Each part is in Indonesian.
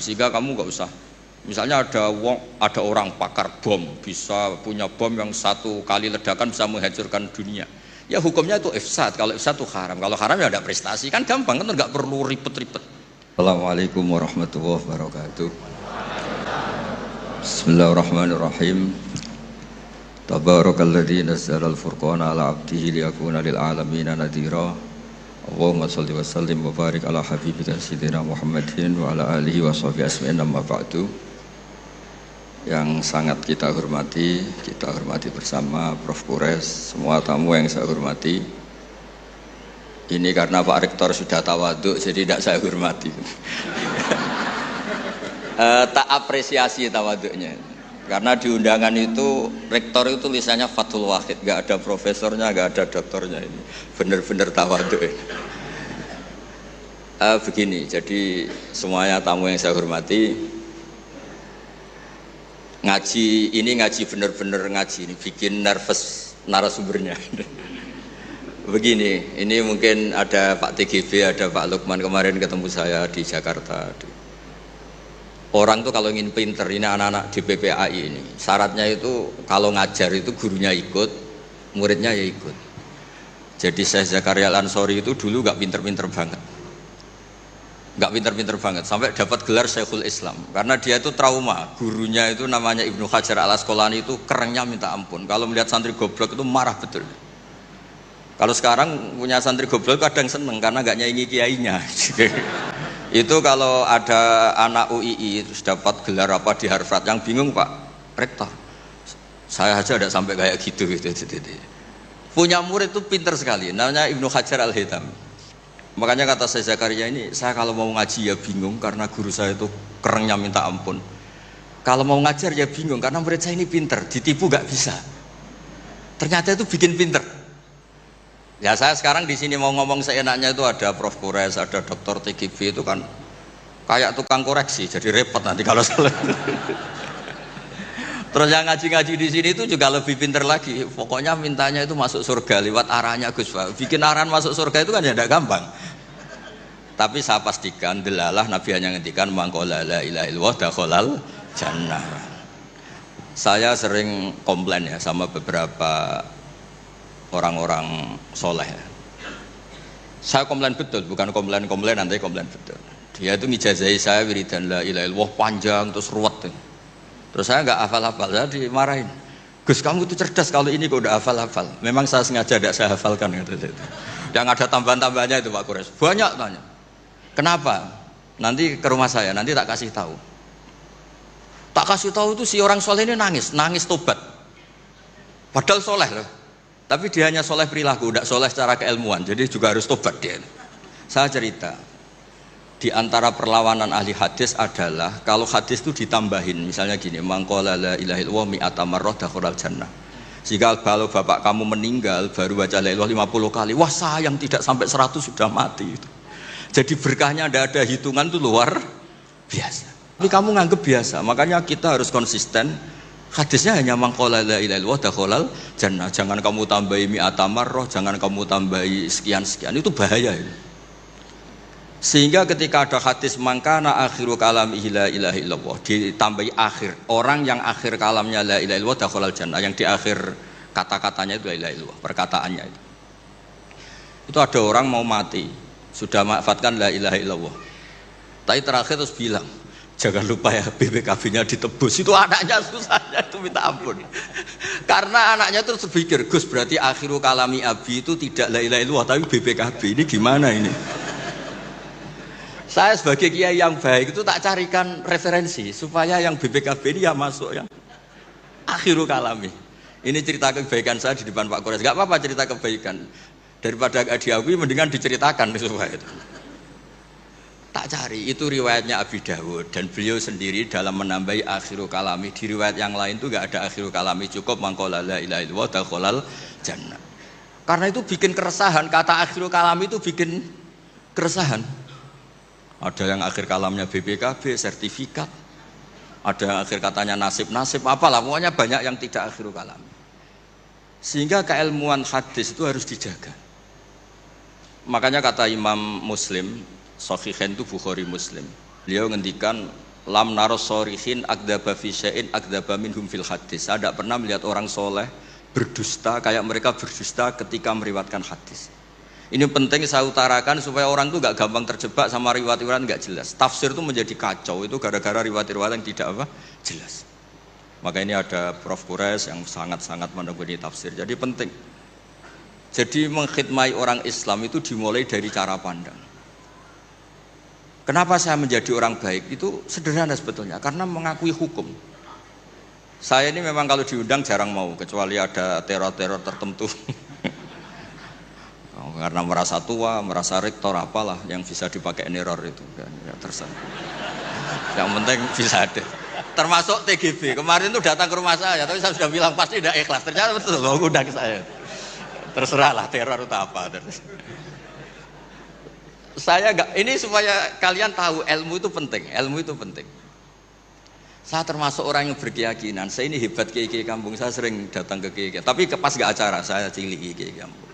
sehingga kamu nggak usah. Misalnya ada orang pakar bom, bisa punya bom yang satu kali ledakan bisa menghancurkan dunia. Ya hukumnya itu ifsad. Kalau ifsad itu haram. Kalau haram ya ada prestasi, kan gampang, kan nggak perlu ribet-ribet. Assalamualaikum warahmatullahi wabarakatuh. Bismillahirrahmanirrahim. Tabarakalladzi nazzala al-furqana ala 'abdihi liyakuna lil 'alamin nadhira. Allahumma shalli wa sallim wa barik ala habibika sayyidina Muhammadin wa ala alihi wa sahbihi ajma'in, amma ba'du. Yang sangat kita hormati bersama Prof. Kures, semua tamu yang saya hormati. Ini karena Pak Rektor sudah tawaduk, jadi tidak saya hormati. Tak apresiasi tawaduknya. Karena di undangan itu rektor itu tulisannya Fathul Wahid, nggak ada profesornya, nggak ada doktornya, ini bener-bener tawaduk. Begini, jadi semuanya tamu yang saya hormati, ngaji bener-bener ngaji, ini bikin nervous narasumbernya. Begini, ini mungkin ada Pak TGB, ada Pak Lukman kemarin ketemu saya di Jakarta. Orang tuh kalau ingin pinter, ini anak-anak di PPAI ini, syaratnya itu kalau ngajar itu gurunya ikut, muridnya ya ikut. Jadi Syekh Zakaria Al-Ansori itu dulu gak pinter-pinter banget, sampai dapat gelar Syekhul Islam. Karena dia itu trauma, gurunya itu namanya Ibnu Hajar Al-Asqalani itu kerennya minta ampun. Kalau melihat santri goblok itu marah betul. Kalau sekarang punya santri goblok kadang seneng karena gak nyaingi kiainya. Itu kalau ada anak UII terus dapat gelar apa di Harvard, yang bingung Pak Rektor, saya aja ada sampai kayak gitu. Punya murid itu pinter sekali, namanya Ibnu Hajar Al-Haytami. Makanya kata saya Zakaria ini, saya kalau mau ngaji ya bingung karena guru saya itu kerennya minta ampun. Kalau mau ngajar ya bingung karena murid saya ini pinter, ditipu gak bisa. Ternyata itu bikin pinter. Ya saya sekarang di sini mau ngomong seenaknya itu ada Prof. Kures, ada Dr. TGB, itu kan kayak tukang koreksi, jadi repot nanti kalau salah. Terus yang ngaji-ngaji di sini itu juga lebih pinter lagi. Pokoknya mintanya itu masuk surga lewat arahnya Gus Pak. Bikin arahan masuk surga itu kan ya tidak gampang. Tapi saya pastikan delalah Nabi hanya ngendikan mangqala la ilaha illallah dakhalal jannah. Saya sering komplain ya sama beberapa orang-orang soleh. Saya komplain betul, bukan komplain nanti komplain betul. Dia itu ngijazahi saya wiridan la ilaha illallah panjang terus ruwet. Terus saya nggak hafal-hafal, saya dimarahin. Gus kamu itu cerdas, kalau ini kok udah hafal-hafal. Memang saya sengaja tidak saya hafalkan gitu. Yang ada tambahan-tambahannya itu Pak Kures. Banyak tanya. Kenapa? Nanti ke rumah saya, nanti tak kasih tahu. Tak kasih tahu itu si orang soleh ini nangis tobat. Padahal soleh loh. Tapi dia hanya soleh perilaku, tidak soleh secara keilmuan, jadi juga harus tobat dia. Saya cerita, di antara perlawanan ahli hadis adalah kalau hadis itu ditambahin, misalnya gini, mangqala la ilaha illallah mi'ata marrah dakhalal jannah. Jika kalau bapak kamu meninggal baru baca la ilaha 50 kali, wah sayang tidak sampai 100 sudah mati. Jadi berkahnya tidak ada hitungan, itu luar biasa. Tapi kamu nganggep biasa, makanya kita harus konsisten. Hadisnya hanya mangqala la ilaha illallah dakhalal jannah. Jangan kamu tambahi mi'ata marrah, jangan kamu tambahi sekian-sekian, itu bahaya itu. Sehingga ketika ada hadis mangkana akhiru kalamihi la ilaha illallah, ditambahi akhir, orang yang akhir kalamnya la ilaha illallah dakhalal jannah, yang di akhir kata-katanya itu la ilaha illallah, perkataannya itu. Itu ada orang mau mati, sudah mafatkan la ilaha illallah. Tapi terakhir terus bilang, jangan lupa ya BPKB-nya ditebus. Itu anaknya susahnya itu minta ampun. Karena anaknya terus berpikir, Gus berarti akhiru kalami abi itu tidak la ilaha illallah tapi BPKB. Ini gimana ini? Saya sebagai kiai yang baik itu tak carikan referensi supaya yang BPKB ini ya masuk yang akhiru kalami. Ini cerita kebaikan saya di depan Pak Kores. Gak apa-apa cerita kebaikan. Daripada gak diakui mendingan diceritakan supaya itu. Tak cari, itu riwayatnya Abi Dawud dan beliau sendiri dalam menambahi akhiru kalami. Di riwayat yang lain itu gak ada akhiru kalami, cukup mangqala la ilaha illallah dakhalal jannah. Karena itu bikin keresahan, kata akhiru kalami itu bikin keresahan. Ada yang akhir kalamnya BPKB, sertifikat. Ada yang akhir katanya nasib-nasib, apalah, pokoknya banyak yang tidak akhiru kalami. Sehingga keilmuan hadis itu harus dijaga. Makanya kata Imam Muslim, Sahihain itu Bukhari Muslim. Beliau ngendikan lam naros sorihin akdaba fi syai'in akdaba minhum fil hadis. Saya tidak pernah melihat orang soleh berdusta kayak mereka berdusta ketika meriwayatkan hadis. Ini penting saya utarakan supaya orang itu nggak gampang terjebak sama riwayat-riwayat nggak jelas. Tafsir itu menjadi kacau itu gara-gara riwayat-riwayat yang tidak apa jelas. Maka ini ada Prof. Kures yang sangat-sangat menekuni tafsir. Jadi penting. Jadi mengkhidmati orang Islam itu dimulai dari cara pandang. Kenapa saya menjadi orang baik? Itu sederhana sebetulnya, karena mengakui hukum. Saya ini memang kalau diundang jarang mau, kecuali ada teror-teror tertentu. Karena merasa tua, merasa rektor apalah yang bisa dipakai neror itu kan, ya terserah. Yang penting bisa ada. Termasuk TGB kemarin tuh datang ke rumah saya, tapi saya sudah bilang pasti tidak ikhlas. Ternyata betul loh undang saya. Terserah lah teror itu apa. Saya enggak, ini supaya kalian tahu ilmu itu penting, ilmu itu penting. Saya termasuk orang yang berkeyakinan, saya ini hebat kiai-kiai kampung, saya sering datang ke kiai-kiai. Tapi pas gak acara, saya cilik kiai kampung.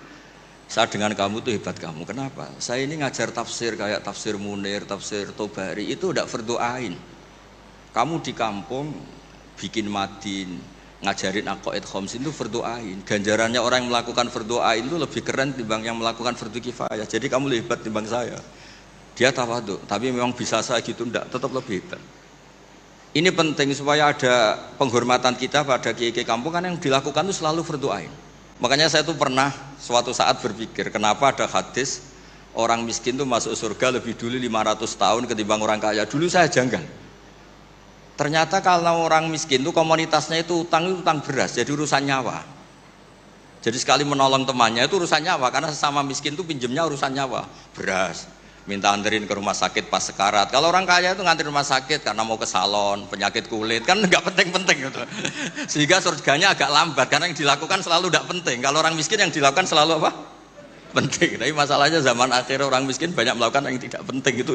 Saya dengan kamu tuh hebat kamu, kenapa? Saya ini ngajar tafsir kayak tafsir Munir, tafsir Tobari, itu udah fardu ain. Kamu di kampung bikin madin, ngajarin aqaid khamsin itu fardu ain. Ganjarannya orang yang melakukan fardu ain itu lebih keren timbang yang melakukan fardu kifayah. Jadi kamu lebih hebat timbang saya. Dia tawadhu, tapi memang bisa saya gitu enggak, tetap lebih hebat. Ini penting supaya ada penghormatan kita pada kiai-kiai kampung, kan yang dilakukan itu selalu fardu ain. Makanya saya tuh pernah suatu saat berpikir, kenapa ada hadis orang miskin tuh masuk surga lebih dulu 500 tahun ketimbang orang kaya. Dulu saya janggal. Ternyata kalau orang miskin tuh komunitasnya itu utang beras, jadi urusan nyawa. Jadi sekali menolong temannya itu urusan nyawa, karena sesama miskin tuh pinjemnya urusan nyawa, beras. Minta anterin ke rumah sakit pas sekarat. Kalau orang kaya itu ngantri rumah sakit karena mau ke salon, penyakit kulit, kan nggak penting-penting gitu. Sehingga surganya agak lambat karena yang dilakukan selalu tidak penting. Kalau orang miskin yang dilakukan selalu apa? Penting. Tapi masalahnya zaman akhir orang miskin banyak melakukan yang tidak penting, itu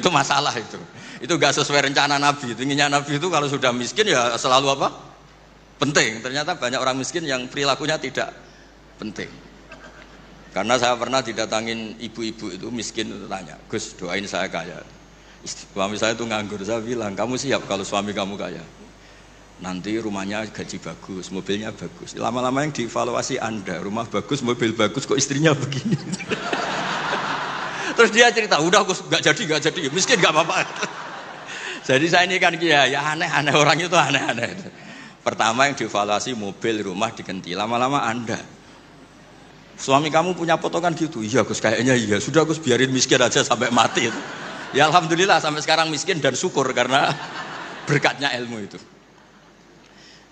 masalah itu. Itu nggak sesuai rencana Nabi. Inginnya Nabi itu kalau sudah miskin ya selalu apa? Penting. Ternyata banyak orang miskin yang perilakunya tidak penting. Karena saya pernah didatangin ibu-ibu itu miskin itu tanya, Gus doain saya kaya. Suami saya itu nganggur, saya bilang kamu siap kalau suami kamu kaya. Nanti rumahnya gaji bagus, mobilnya bagus. Lama-lama yang dievaluasi Anda, rumah bagus, mobil bagus, kok istrinya begini. Terus dia cerita, udah Gus nggak jadi, miskin nggak apa-apa. Jadi saya ini kan ya aneh-aneh, orang itu aneh-aneh. Pertama yang dievaluasi mobil, rumah diganti, lama-lama Anda. Suami kamu punya potongan gitu? Iya Gus, kayaknya iya. Sudah Gus, biarin miskin aja sampai mati itu. Ya alhamdulillah sampai sekarang miskin dan syukur karena berkatnya ilmu itu.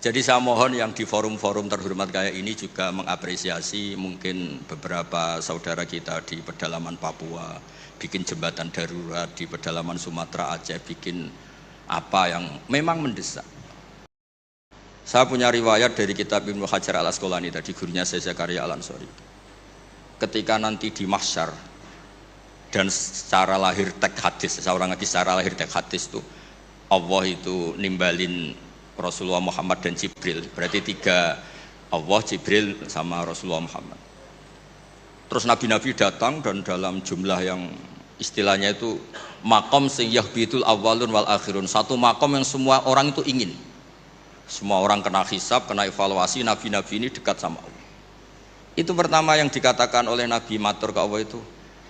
Jadi saya mohon yang di forum-forum terhormat kayak ini juga mengapresiasi mungkin beberapa saudara kita di pedalaman Papua, bikin jembatan darurat di pedalaman Sumatera, Aceh, bikin apa yang memang mendesak. Saya punya riwayat dari kitab Ibnu Hajar al-Asqalani tadi, gurunya saya Zakaria Al-Ansori. Ketika nanti di mahsyar dan secara lahir tek hadis, seorang lagi secara lahir tek hadis itu Allah itu nimbalin Rasulullah Muhammad dan Jibril, berarti tiga, Allah, Jibril sama Rasulullah Muhammad. Terus nabi-nabi datang dan dalam jumlah yang istilahnya itu makom sing yahbitul awwalun wal akhirun, satu makom yang semua orang itu ingin. Semua orang kena hisab, kena evaluasi, nabi-nabi ini dekat sama Allah. Itu pertama yang dikatakan oleh Nabi matur ke Allah itu,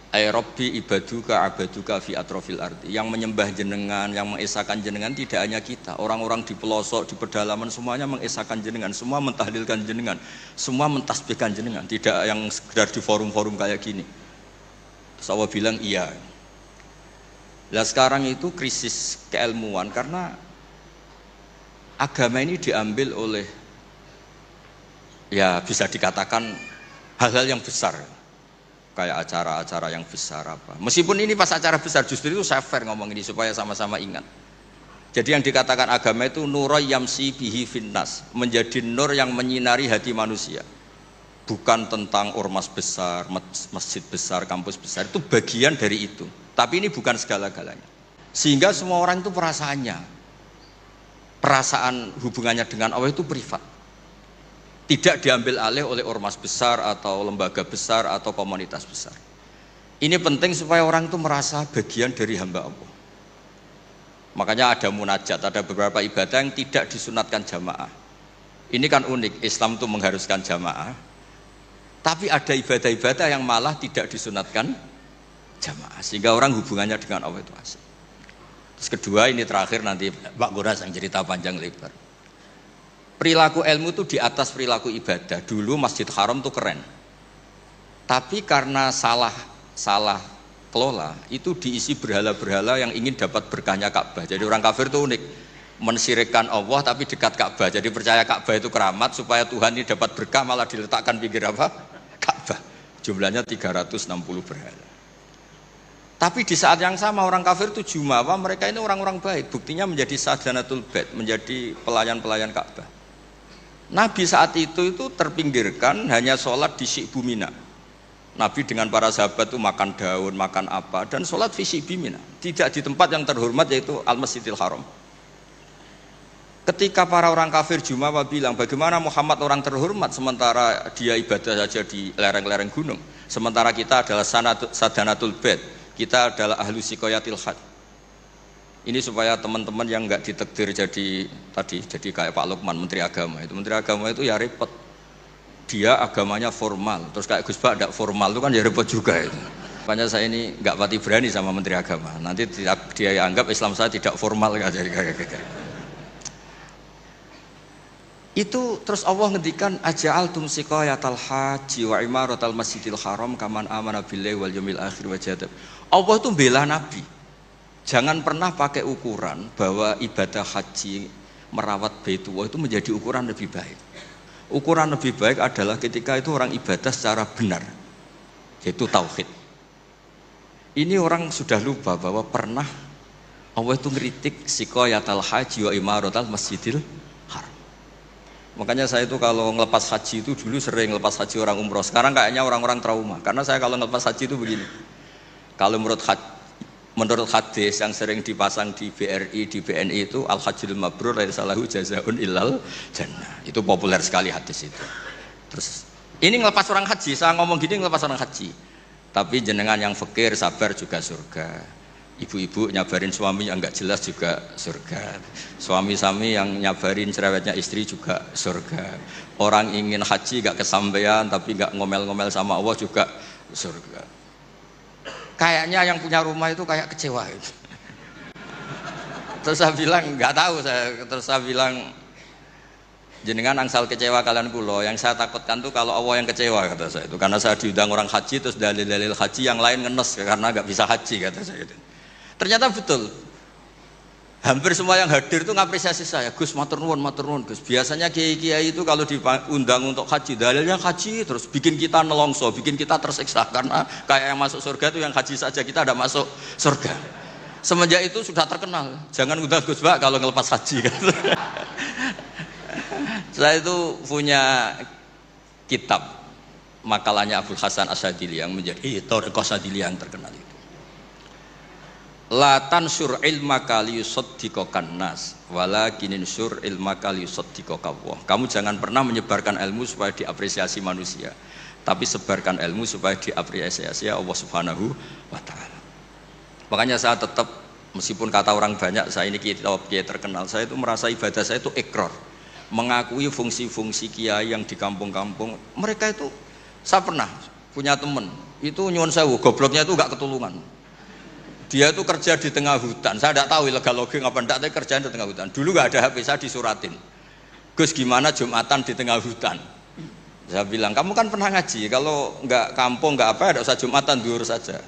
ay Rabbi ibaduka abaduka fi atrofil ardi. Yang menyembah jenengan, yang mengesahkan jenengan tidak hanya kita, orang-orang di pelosok, di pedalaman semuanya mengesahkan jenengan, semua mentahlilkan jenengan, semua mentasbihkan jenengan, tidak yang sekedar di forum-forum kayak gini. Terus Allah bilang iya. Nah sekarang itu krisis keilmuan karena agama ini diambil oleh, ya bisa dikatakan hal-hal yang besar, kayak acara-acara yang besar apa. Meskipun ini pas acara besar, justru itu saya fair ngomong ini supaya sama-sama ingat. Jadi yang dikatakan agama itu nuroy yamsi bihi finnas, menjadi nur yang menyinari hati manusia. Bukan tentang ormas besar, masjid besar, kampus besar, itu bagian dari itu. Tapi ini bukan segala-galanya. Sehingga semua orang itu perasaan hubungannya dengan Allah itu privat. Tidak diambil alih oleh ormas besar atau lembaga besar atau komunitas besar. Ini penting supaya orang itu merasa bagian dari hamba Allah. Makanya ada munajat, ada beberapa ibadah yang tidak disunatkan jamaah. Ini kan unik, Islam itu mengharuskan jamaah. Tapi ada ibadah-ibadah yang malah tidak disunatkan jamaah, sehingga orang hubungannya dengan Allah itu asik. Terus kedua, ini terakhir, nanti Pak Guras yang cerita panjang lebar. Perilaku ilmu itu di atas perilaku ibadah. Dulu Masjid Haram itu keren, tapi karena salah kelola, itu diisi berhala-berhala yang ingin dapat berkahnya Ka'bah. Jadi orang kafir itu unik, mensyirikkan Allah tapi dekat Ka'bah. Jadi percaya Ka'bah itu keramat, supaya Tuhan ini dapat berkah malah diletakkan pinggir apa? Ka'bah. Jumlahnya 360 berhala. Tapi di saat yang sama orang kafir itu jumawa, mereka ini orang-orang baik. Buktinya menjadi sadanatul bait, menjadi pelayan-pelayan Ka'bah. Nabi saat itu terpinggirkan, hanya sholat di Syi'bu Mina. Nabi dengan para sahabat itu makan daun, makan apa, dan sholat di Syi'bu Mina. Tidak di tempat yang terhormat, yaitu Al-Masjidil Haram. Ketika para orang kafir jumawa bilang, bagaimana Muhammad orang terhormat sementara dia ibadah saja di lereng-lereng gunung, sementara kita adalah sadanatul bait, kita adalah ahlu sikoyatil had. Ini supaya teman-teman yang nggak ditakdir jadi kayak Pak Lukman, Menteri Agama. Itu Menteri Agama itu ya repot. Dia agamanya formal, terus kayak Gus Bak tidak formal itu kan ya repot juga itu. Makanya saya ini nggak pati berani sama Menteri Agama. Nanti dia anggap Islam saya tidak formal, nggak jadi kayak. Itu terus Allah ngendikan aja'altum siqayatal haji wa imaratal masjidil haram kaman amana billahi wal yawmil akhir wa jadab. Allah itu bela Nabi. Jangan pernah pakai ukuran bahwa ibadah haji merawat Baitullah itu menjadi ukuran lebih baik. Ukuran lebih baik adalah ketika itu orang ibadah secara benar, yaitu tauhid. Ini orang sudah lupa bahwa pernah Allah itu ngeritik siqayatal haji wa imaratal masjidil haram. Makanya saya itu kalau ngelepas haji itu dulu sering ngelepas haji orang umroh. Sekarang kayaknya orang-orang trauma. Karena saya kalau ngelepas haji itu begini. Kalau menurut hadis yang sering dipasang di BRI, di BNI itu al-hajjul mabrur laisa lahu jazaa'un illal jannah. Itu populer sekali hadis itu. Terus ini ngelepas orang haji, saya ngomong gini ngelepas orang haji. Tapi jenengan yang fakir sabar juga surga. Ibu-ibu nyabarin suami yang enggak jelas juga surga. Suami-suami yang nyabarin cerewetnya istri juga surga. Orang ingin haji enggak kesampaian tapi enggak ngomel-ngomel sama Allah juga surga. Kayaknya yang punya rumah itu kayak kecewa gitu. Terus saya bilang nggak tahu saya. Terus saya bilang jenengan angsal kecewa kalian kulo. Yang saya takutkan tuh kalau Allah yang kecewa kata saya itu. Karena saya diundang orang haji terus dalil-dalil haji yang lain ngenes karena nggak bisa haji kata saya itu. Ternyata betul. Hampir semua yang hadir itu ngapresiasi saya. Gus matur nuwun Gus. Biasanya kiai-kiai itu kalau diundang untuk haji, dalilnya haji terus bikin kita nelongso, bikin kita tersiksa karena kayak yang masuk surga itu yang haji saja, kita ada masuk surga. Semenjak itu sudah terkenal. Jangan undang Gus Bak kalau ngelepas haji kan. Saya itu punya kitab makalahnya Abdul Hasan Asyadili yang menjadi Thariqah Asyadili yang terkenal itu. La tansur ilmaka liyusaddiqakan nas walakin insur ilmaka liyusaddiqaka Allah. Kamu jangan pernah menyebarkan ilmu supaya diapresiasi manusia, tapi sebarkan ilmu supaya diapresiasi Allah Subhanahu wa taala. Makanya saya tetap, meskipun kata orang banyak saya ini kiai terkenal, saya itu merasa ibadah saya itu ikrar, mengakui fungsi-fungsi kiai yang di kampung-kampung. Mereka itu, saya pernah punya teman itu nyuwun sewu, gobloknya itu enggak ketulungan. Dia itu kerja di tengah hutan. Saya tidak tahu ilegal logging apa enggak, tapi kerjaan di tengah hutan. Dulu nggak ada HP, saya disuratin. Gus gimana Jumatan di tengah hutan? Saya bilang, kamu kan pernah ngaji. Kalau nggak kampung nggak apa, ada usah Jumatan, duhur saja.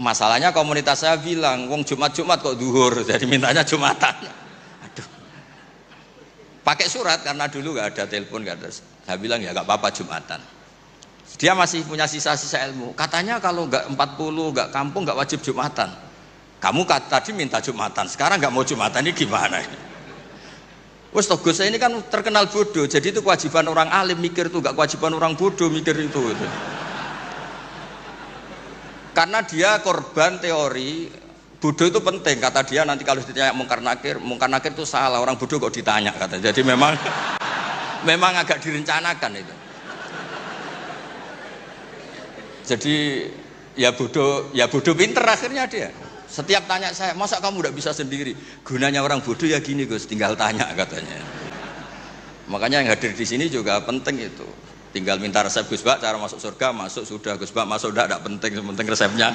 Masalahnya komunitas saya bilang, wong Jumat kok duhur, jadi mintanya Jumatan. Aduh. Pakai surat karena dulu nggak ada telepon, nggak ada. Saya bilang ya nggak apa-apa Jumatan. Dia masih punya sisa-sisa ilmu. Katanya kalau nggak 40, nggak kampung, nggak wajib Jumatan. Kamu tadi minta Jumatan, sekarang nggak mau Jumatan, ini gimana? Wes toh Gus, ini kan terkenal bodoh. Jadi itu kewajiban orang alim mikir itu, nggak kewajiban orang bodoh mikir itu. Karena dia korban teori bodoh itu penting. Kata dia nanti kalau ditanya mungkar nakir itu salah. Orang bodoh kok ditanya kata. Jadi memang agak direncanakan itu. Jadi ya bodoh pinter akhirnya dia. Setiap tanya saya, masa kamu tidak bisa sendiri? Gunanya orang bodoh ya gini Gus, tinggal tanya katanya. Makanya yang hadir di sini juga penting itu. Tinggal minta resep Gus Bak, cara masuk surga, masuk sudah Gus Bak, masuk tidak penting, penting resepnya.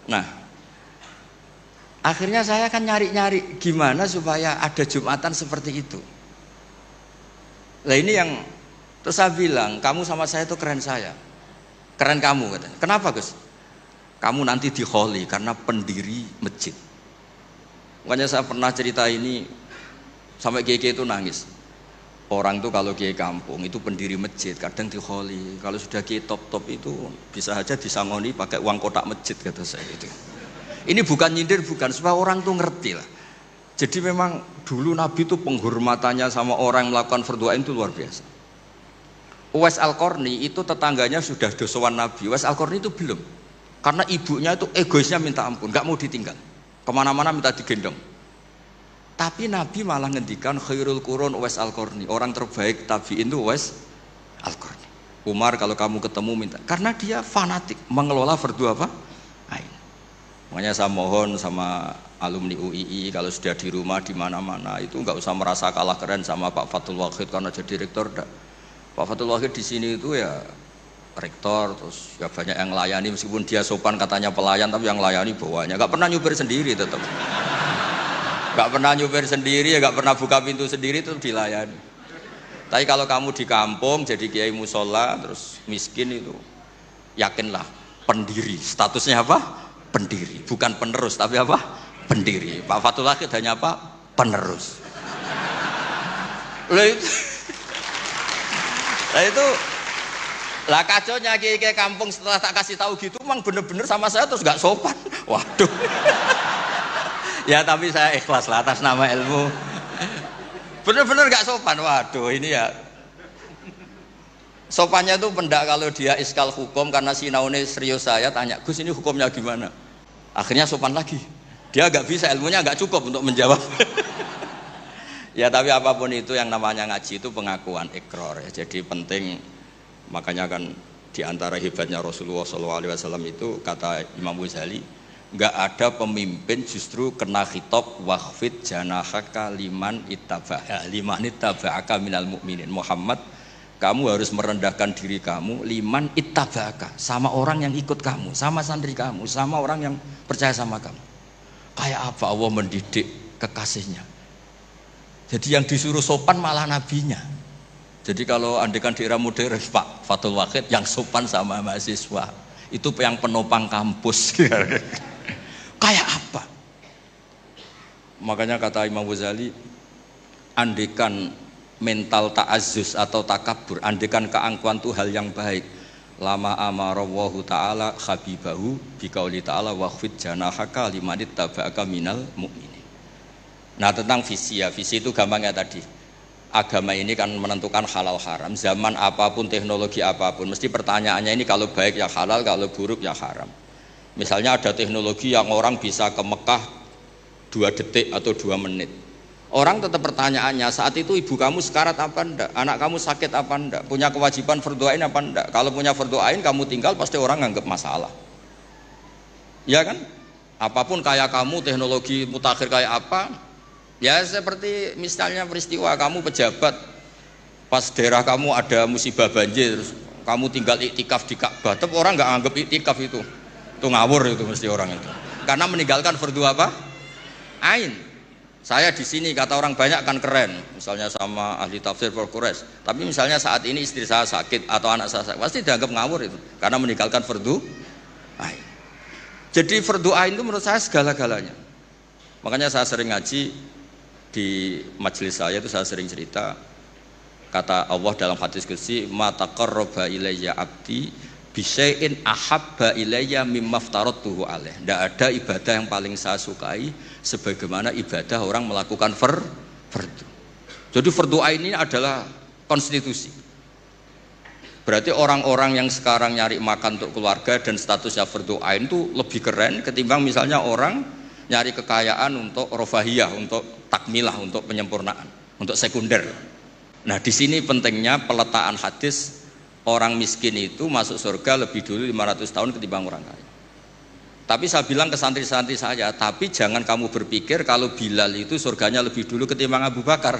Nah, akhirnya saya kan nyari-nyari gimana supaya ada Jumatan seperti itu. Nah ini yang terus saya bilang, kamu sama saya itu keren saya, keren kamu katanya. Kenapa Gus? Kamu nanti dikholi karena pendiri masjid. Makanya saya pernah cerita ini sampai kiai itu nangis. Orang tuh kalau kiai kampung itu pendiri masjid kadang dikholi. Kalau sudah kiai top itu bisa aja disangoni pakai uang kotak masjid kata saya itu. Ini bukan nyindir, bukan, supaya orang tuh ngerti lah. Jadi memang dulu Nabi itu penghormatannya sama orang yang melakukan fardhu ain itu luar biasa. Uwais Al-Qarni itu tetangganya sudah dosowan Nabi. Uwais Al-Qarni itu belum. Karena ibunya itu egoisnya minta ampun, nggak mau ditinggal, kemana-mana minta digendong. Tapi Nabi malah ngendikan khairul qurun Uwais Al-Qarni, orang terbaik tabi'in itu Uwais Al-Qarni. Umar kalau kamu ketemu minta, karena dia fanatik mengelola fardhu apa? Ain. Makanya saya mohon sama alumni UII kalau sudah di rumah di mana-mana itu nggak usah merasa kalah keren sama Pak Fathul Wahid karena jadi rektor. Pak Fathul Wahid di sini itu ya rektor, terus ya banyak yang layani meskipun dia sopan katanya pelayan, tapi yang layani bawahnya nggak pernah nyupir sendiri, tetap nggak pernah nyupir sendiri, ya nggak pernah buka pintu sendiri, itu dilayani. Tapi kalau kamu di kampung jadi kiai musola terus miskin itu yakinlah pendiri, statusnya apa? Pendiri, bukan penerus tapi apa? Pendiri. Pak Fathul Wahid hanya apa? Penerus. Lah kacaunya kiai kampung setelah tak kasih tahu gitu, emang bener-bener sama saya terus nggak sopan. Waduh. Ya tapi saya ikhlas lah atas nama ilmu. Bener-bener nggak sopan. Waduh ini ya. Sopannya tuh pendak kalau dia iskal hukum karena sinaune serius, saya tanya Gus ini hukumnya gimana? Akhirnya sopan lagi. Dia nggak bisa, ilmunya nggak cukup untuk menjawab. Ya tapi apapun itu yang namanya ngaji itu pengakuan ikrar ya. Jadi penting. Makanya kan diantara hebatnya Rasulullah SAW itu kata Imam Ghazali, nggak ada pemimpin justru kena khitab wakhfid janahaka liman ittaba'aka minal mu'minin. Muhammad, kamu harus merendahkan diri kamu liman ittaba'aka, sama orang yang ikut kamu, sama santri kamu, sama orang yang percaya sama kamu. Kayak apa Allah mendidik kekasihnya. Jadi yang disuruh sopan malah nabinya. Jadi kalau andekan di era modern Pak Fathul Wahid yang sopan sama mahasiswa itu yang penopang kampus. Kayak apa? Makanya kata Imam Ghazali, andekan mental ta'azzus atau takabur, andekan keangkuhan itu hal yang baik. Lama amarallahu ta'ala habibahu biqauli ta'ala wakhfid janahaka liman ittaba'aka minal mu'minin. Nah tentang visi ya, visi itu gampangnya tadi. Agama ini kan menentukan halal haram. Zaman apapun, teknologi apapun, mesti pertanyaannya ini kalau baik ya halal, kalau buruk ya haram. Misalnya ada teknologi yang orang bisa ke Mekah 2 detik atau 2 menit. Orang tetap pertanyaannya saat itu ibu kamu sekarat apa enggak, anak kamu sakit apa enggak, punya kewajiban fardhu ain apa enggak. Kalau punya fardhu ain kamu tinggal pasti orang nganggap masalah. Ya kan? Apapun kayak kamu, teknologi mutakhir kayak apa, ya seperti misalnya peristiwa kamu pejabat pas daerah kamu ada musibah banjir, kamu tinggal iktikaf di Ka'bah, tetap orang nggak anggap iktikaf itu ngawur itu mesti orang itu, karena meninggalkan fardhu apa? Ain. Saya di sini kata orang banyak kan keren, misalnya sama ahli tafsir Quraisy, tapi misalnya saat ini istri saya sakit atau anak saya sakit, pasti dianggap ngawur itu, karena meninggalkan fardhu ain. Jadi fardhu ain itu menurut saya segala-galanya. Makanya saya sering ngaji di majelis saya itu, saya sering cerita kata Allah dalam hadis qudsi, ma taqarraba ilayya abdi bisyai'in ahabba ilayya mimma aftaradtuhu alaih. Tidak ada ibadah yang paling saya sukai sebagaimana ibadah orang melakukan fardhu. Jadi fardhu ain ini adalah konstitusi. Berarti orang-orang yang sekarang nyari makan untuk keluarga dan statusnya fardhu ain itu lebih keren ketimbang misalnya orang nyari kekayaan untuk rofahiyah, untuk takmilah, untuk penyempurnaan, untuk sekunder. Nah di sini pentingnya peletaan hadis orang miskin itu masuk surga lebih dulu 500 tahun ketimbang orang kaya. Tapi saya bilang ke santri-santri saya, tapi jangan kamu berpikir kalau Bilal itu surganya lebih dulu ketimbang Abu Bakar.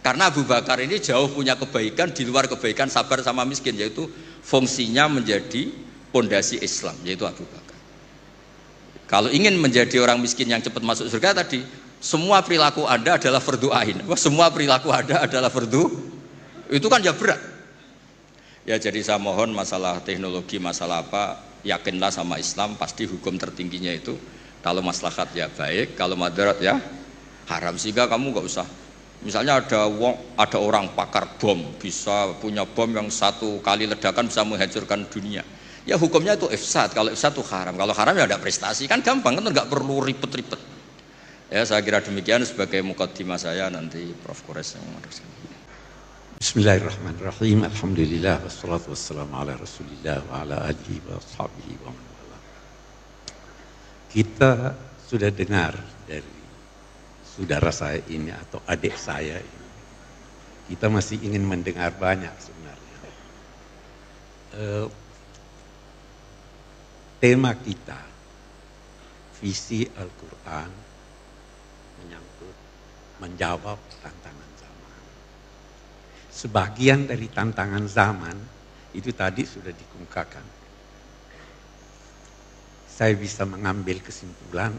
Karena Abu Bakar ini jauh punya kebaikan di luar kebaikan sabar sama miskin, yaitu fungsinya menjadi pondasi Islam, yaitu Abu Bakar. Kalau ingin menjadi orang miskin yang cepat masuk surga tadi, semua perilaku Anda adalah fardu ain. Semua perilaku Anda adalah fardu. Itu kan ya berat. Ya jadi saya mohon masalah teknologi, masalah apa, yakinlah sama Islam, pasti hukum tertingginya itu kalau maslahat ya baik, kalau madarat ya haram. Sehingga kamu nggak usah, misalnya ada orang pakar bom, bisa punya bom yang satu kali ledakan bisa menghancurkan dunia, ya hukumnya itu ifsad. Kalau ifsad itu haram, kalau haram ya ada prestasi, kan gampang, kan nggak perlu ribet-ribet. Ya saya kira demikian sebagai mukaddimah saya, nanti Prof. Kores yang meneruskan. Bismillahirrahmanirrahim. Alhamdulillah wassalatu wassalamu ala Rasulillah wa ala alihi wa sahbihi wa man wala. Kita sudah dengar dari saudara saya ini atau adik saya ini. Kita masih ingin mendengar banyak sebenarnya. Tema kita visi Al-Quran menyangkut menjawab tantangan. Sebagian dari tantangan zaman itu tadi sudah dikemukakan. Saya bisa mengambil kesimpulan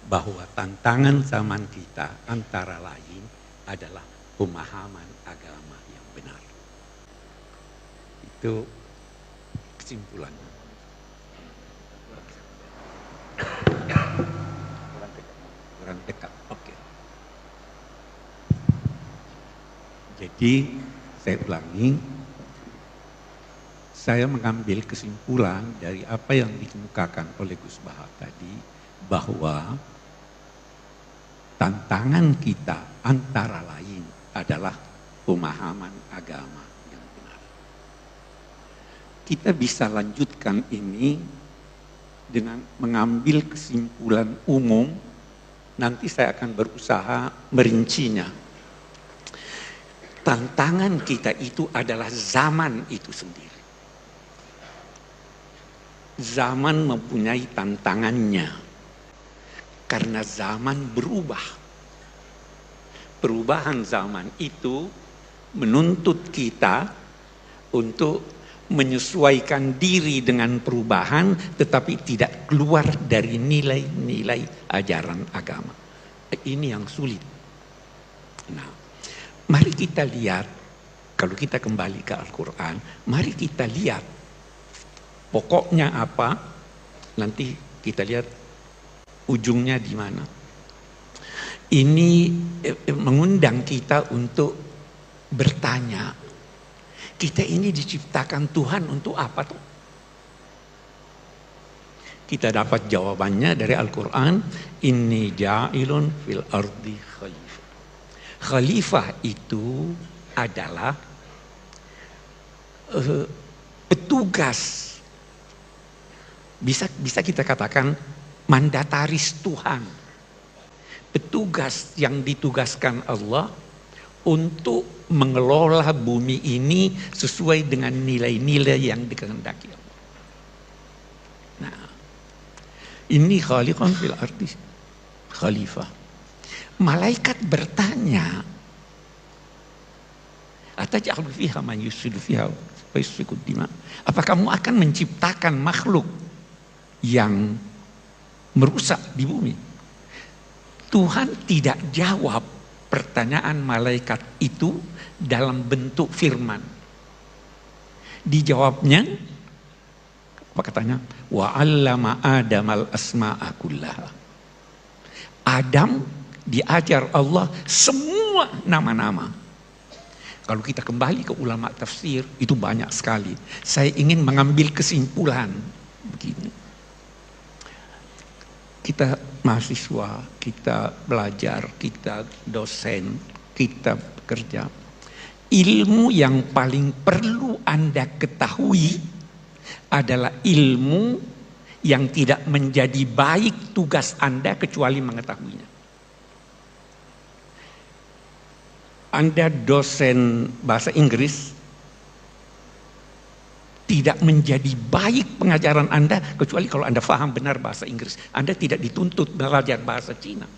bahwa tantangan zaman kita antara lain adalah pemahaman agama yang benar. Itu kesimpulannya. Kurang dekat. Oke. Jadi saya ulangi, saya mengambil kesimpulan dari apa yang dikemukakan oleh Gus Bahar tadi, bahwa tantangan kita antara lain adalah pemahaman agama yang benar. Kita bisa lanjutkan ini dengan mengambil kesimpulan umum, nanti saya akan berusaha merincinya. Tantangan kita itu adalah zaman itu sendiri. Zaman mempunyai tantangannya. Karena zaman berubah. Perubahan zaman itu menuntut kita untuk menyesuaikan diri dengan perubahan, tetapi tidak keluar dari nilai-nilai ajaran agama. Ini yang sulit. Nah, mari kita lihat, kalau kita kembali ke Al-Quran, mari kita lihat pokoknya apa, nanti kita lihat ujungnya di mana. Ini mengundang kita untuk bertanya, kita ini diciptakan Tuhan untuk apa tuh? Kita dapat jawabannya dari Al-Quran, inni ja'ilun fil ardi khalifah. Khalifah itu adalah petugas, bisa kita katakan mandataris Tuhan, petugas yang ditugaskan Allah untuk mengelola bumi ini sesuai dengan nilai-nilai yang dikehendaki Allah. Nah, ini khaliqan fil ardi khalifah. Malaikat bertanya, ataj'alu fiha man yufsidu fiha wa yasfiku dima. Apa kamu akan menciptakan makhluk yang merusak di bumi? Tuhan tidak jawab pertanyaan malaikat itu dalam bentuk firman. Dijawabnya, apa katanya? Wa 'allama Adamal asma'a kullaha. Adam diajar Allah semua nama-nama. Kalau kita kembali ke ulama tafsir, itu banyak sekali. Saya ingin mengambil kesimpulan begini. Kita mahasiswa, kita belajar, kita dosen, kita bekerja. Ilmu yang paling perlu Anda ketahui adalah ilmu yang tidak menjadi baik tugas Anda kecuali mengetahuinya. Anda dosen bahasa Inggris, tidak menjadi baik pengajaran Anda kecuali kalau Anda paham benar bahasa Inggris. Anda tidak dituntut belajar bahasa Cina.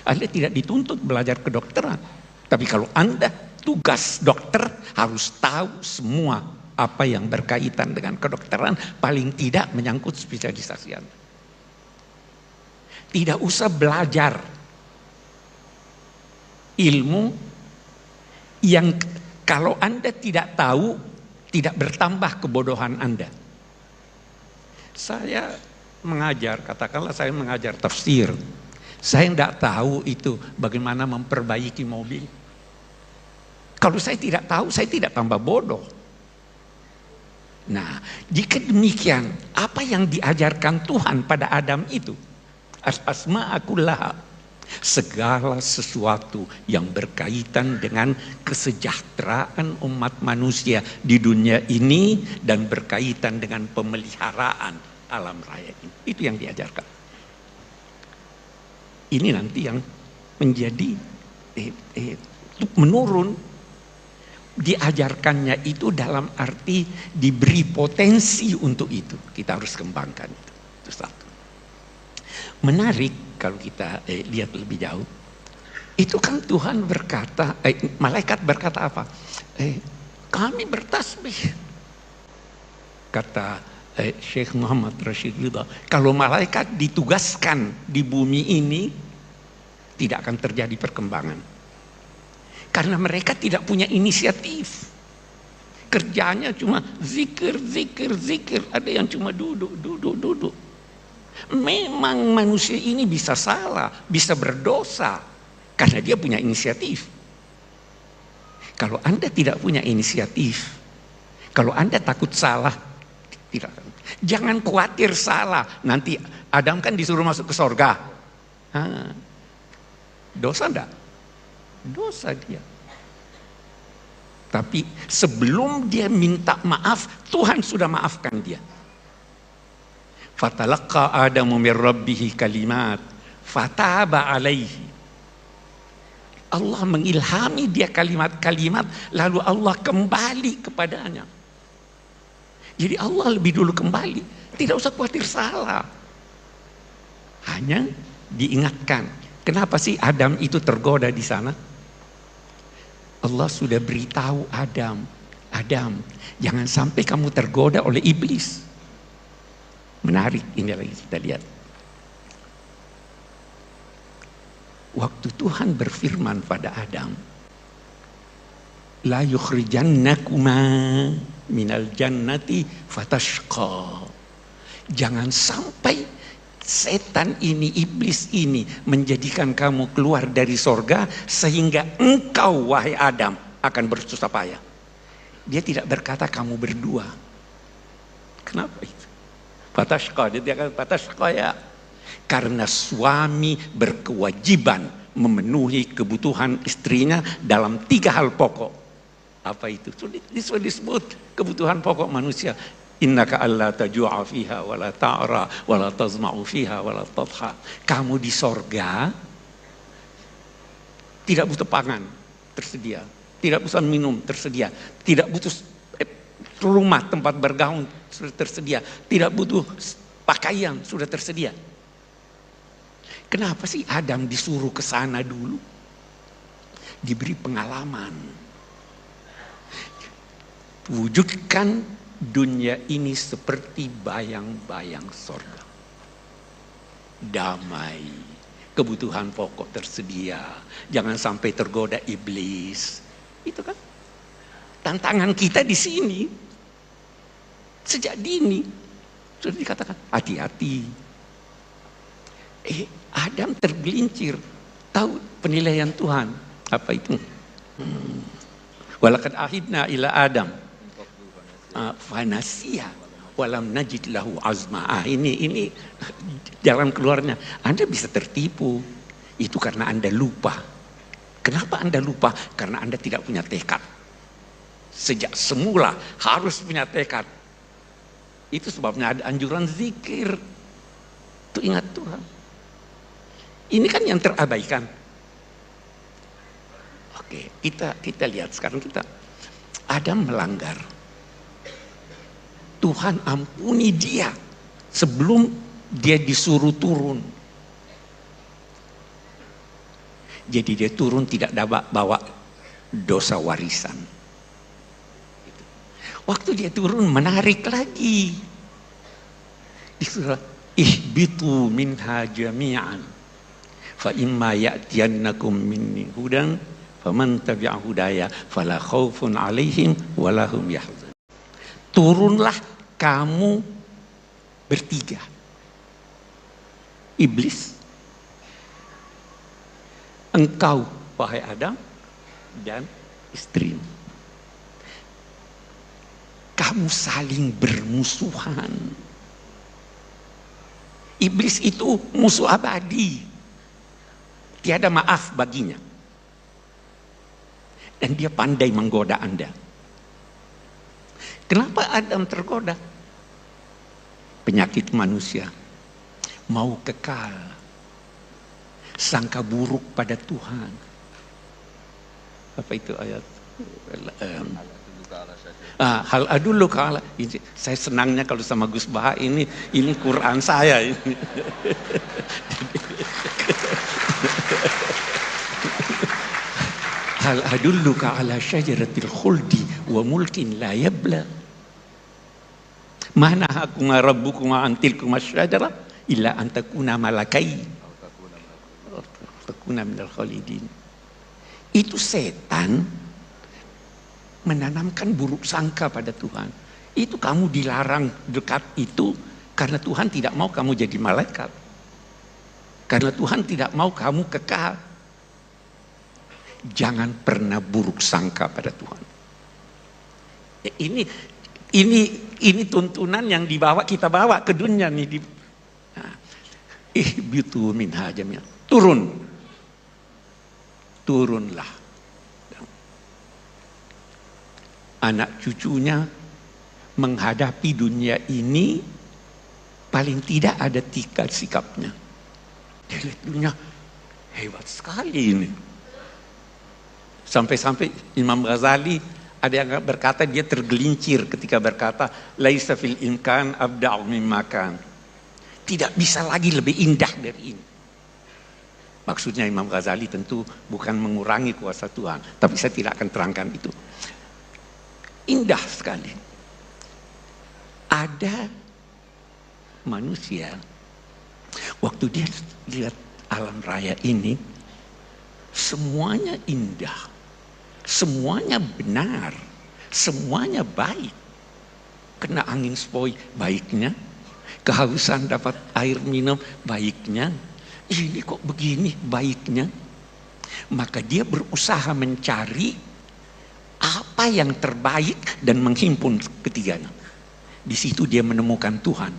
Anda tidak dituntut belajar kedokteran. Tapi kalau Anda tugas dokter harus tahu semua apa yang berkaitan dengan kedokteran, paling tidak menyangkut spesialisasi Anda. Tidak usah belajar ilmu yang kalau Anda tidak tahu, tidak bertambah kebodohan Anda. Saya mengajar, katakanlah saya mengajar tafsir. Saya tidak tahu itu bagaimana memperbaiki mobil. Kalau saya tidak tahu, saya tidak tambah bodoh. Nah, jika demikian, apa yang diajarkan Tuhan pada Adam itu? Asma'akullah. Segala sesuatu yang berkaitan dengan kesejahteraan umat manusia di dunia ini dan berkaitan dengan pemeliharaan alam raya ini. Itu yang diajarkan. Ini nanti yang menjadi menurun. Diajarkannya itu dalam arti diberi potensi untuk itu. Kita harus kembangkan itu. Itu satu. Menarik kalau kita lihat lebih jauh. Itu kan Tuhan berkata, malaikat berkata apa? Kami bertasbih. Kata Syekh Muhammad Rashid Ridha, kalau malaikat ditugaskan di bumi ini, tidak akan terjadi perkembangan. Karena mereka tidak punya inisiatif. Kerjanya cuma zikir, zikir, zikir. Ada yang cuma duduk, duduk, duduk. Memang manusia ini bisa salah, bisa berdosa. Karena dia punya inisiatif. Kalau Anda tidak punya inisiatif, kalau Anda takut salah, tidak. Jangan khawatir salah. Nanti Adam kan disuruh masuk ke sorga. Dosa enggak? Dosa dia. Tapi sebelum dia minta maaf, Tuhan sudah maafkan dia. Fatalaqa Adamu min rabbih kalimat fataba alaihi. Allah mengilhami dia kalimat-kalimat, lalu Allah kembali kepadanya. Jadi Allah lebih dulu kembali, tidak usah khawatir salah. Hanya diingatkan, kenapa sih Adam itu tergoda di sana? Allah sudah beritahu Adam, jangan sampai kamu tergoda oleh iblis. Menarik, ini lagi kita lihat. Waktu Tuhan berfirman pada Adam, la yukhrijannakuma minal jannati fatashqa. Jangan sampai setan ini, iblis ini menjadikan kamu keluar dari sorga sehingga engkau, wahai Adam, akan bersusah payah. Dia tidak berkata kamu berdua. Kenapa itu? Fatashqa, dia kata fatashqa ya. Karena suami berkewajiban memenuhi kebutuhan istrinya dalam 3 hal pokok. Apa itu? Disebut kebutuhan pokok manusia. Innaka alla taju'a fiha wa la ta'ra wa la tazma'u fiha wa la tadha. Kamu di sorga tidak butuh pangan, tersedia. Tidak butuh minum, tersedia. Tidak butuh rumah tempat bergaul, sudah tersedia. Tidak butuh pakaian, sudah tersedia. Kenapa sih Adam disuruh ke sana dulu? Diberi pengalaman. Wujudkan dunia ini seperti bayang-bayang sorga. Damai, kebutuhan pokok tersedia. Jangan sampai tergoda iblis. Itu kan tantangan kita di sini. Sejak dini sudah dikatakan hati-hati. Adam tergelincir. Tahu penilaian Tuhan apa itu? Walaqad ahidna ila Adam fanasiya walam najid lahu azma. Ini jalan keluarnya. Anda bisa tertipu. Itu karena Anda lupa. Kenapa Anda lupa? Karena Anda tidak punya tekad. Sejak semula harus punya tekad. Itu sebabnya ada anjuran zikir. Itu ingat Tuhan. Ini kan yang terabaikan. Oke, kita lihat sekarang Adam melanggar. Tuhan ampuni dia sebelum dia disuruh turun. Jadi dia turun tidak dapat bawa dosa warisan. Waktu dia turun menarik lagi. Disuruh ihbitu minha jami'an fa imma ya'tiyannakum minni hudan faman tabi'a hudaya fala khaufun 'alaihim wala hum yahzanun. Turunlah kamu bertiga. Iblis, engkau wahai Adam, dan istrimu. Kamu saling bermusuhan. Iblis itu musuh abadi. Tiada maaf baginya. Dan dia pandai menggoda Anda. Kenapa Adam tergoda? Penyakit manusia. Mau kekal. Sangka buruk pada Tuhan. Apa itu ayat? Hal adullu kala. Saya senangnya kalau sama Gus Baha ini Quran saya ini. Hal adulluka ala syajaratil khuldi wa mulkin la yabla. Mana hakuma rabbukuma antilkum asyajara illa an takuna malakai. Takuna minal khalidin. Itu setan menanamkan buruk sangka pada Tuhan. Itu kamu dilarang dekat itu karena Tuhan tidak mau kamu jadi malaikat. Karena Tuhan tidak mau kamu kekal. Jangan pernah buruk sangka pada Tuhan. Ya, ini tuntunan yang kita bawa ke dunia nih. Ihbitu minha jami'an. Turunlah. Anak cucunya menghadapi dunia ini paling tidak ada tiga sikapnya. Dia lihat dunia hebat sekali ini. Sampai-sampai Imam Ghazali ada yang berkata dia tergelincir ketika berkata laisa fil imkan abda'u mimma kan. Tidak bisa lagi lebih indah dari ini. Maksudnya Imam Ghazali tentu bukan mengurangi kuasa Tuhan, tapi saya tidak akan terangkan itu. Indah sekali. Ada manusia waktu dia lihat alam raya ini semuanya indah, semuanya benar, semuanya baik. Kena angin sepoi baiknya, kehausan dapat air minum baiknya, ini kok begini baiknya. Maka dia berusaha mencari apa yang terbaik dan menghimpun ketiganya. Di situ dia menemukan Tuhan.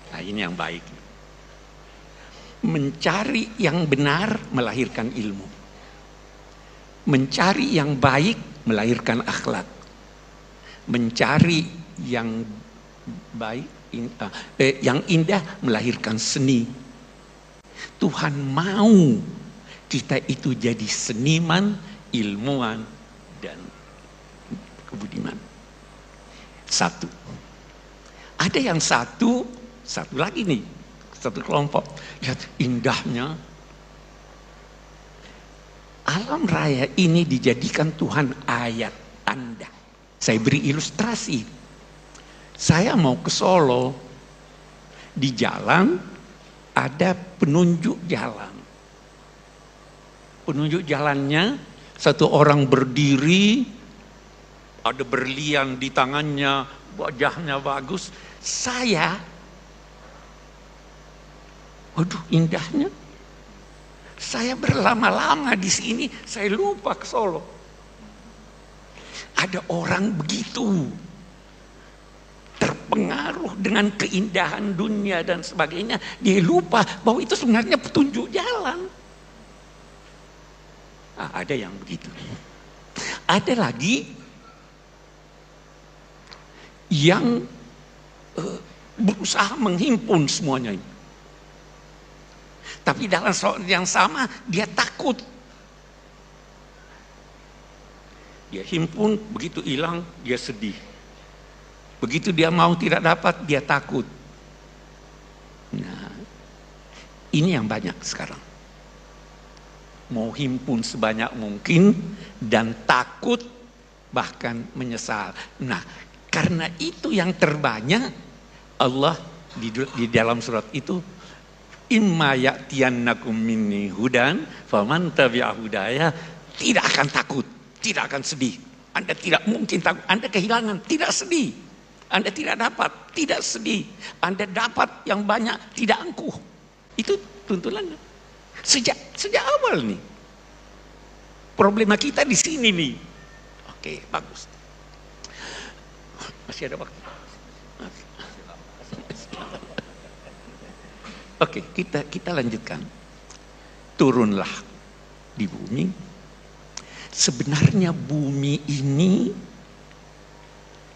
Nah, ini yang baik. Mencari yang benar melahirkan ilmu. Mencari yang baik melahirkan akhlak. Mencari yang baik, yang indah melahirkan seni. Tuhan mau kita itu jadi seniman, ilmuwan, dan kebudiman. Satu. Ada yang satu lagi nih, satu kelompok. Lihat indahnya. Alam raya ini dijadikan Tuhan ayat tanda. Saya beri ilustrasi. Saya mau ke Solo, di jalan ada penunjuk jalan. Penunjuk jalannya satu orang berdiri, ada berlian di tangannya, wajahnya bagus. Saya, waduh indahnya. Saya berlama-lama di sini, saya lupa ke Solo. Ada orang begitu terpengaruh dengan keindahan dunia dan sebagainya, dia lupa bahwa itu sebenarnya petunjuk jalan. Ada yang begitu. Ada lagi yang berusaha menghimpun semuanya ini. Tapi dalam yang sama dia takut. Dia himpun, begitu hilang dia sedih. Begitu dia mau tidak dapat, dia takut. Nah, ini yang banyak sekarang. Mau himpun sebanyak mungkin dan takut bahkan menyesal. Nah, karena itu yang terbanyak, Allah di dalam surat itu, imma ya'tiyannakum minni hudan faman tabi'a hudaya, tidak akan takut, tidak akan sedih. Anda tidak mungkin takut, Anda kehilangan, tidak sedih. Anda tidak dapat, tidak sedih. Anda dapat yang banyak, tidak angkuh. Itu tuntunannya. Sejak awal nih. Problema kita di sini nih. Oke, bagus. Masih ada waktu. Oke, kita lanjutkan. Turunlah di bumi. Sebenarnya bumi ini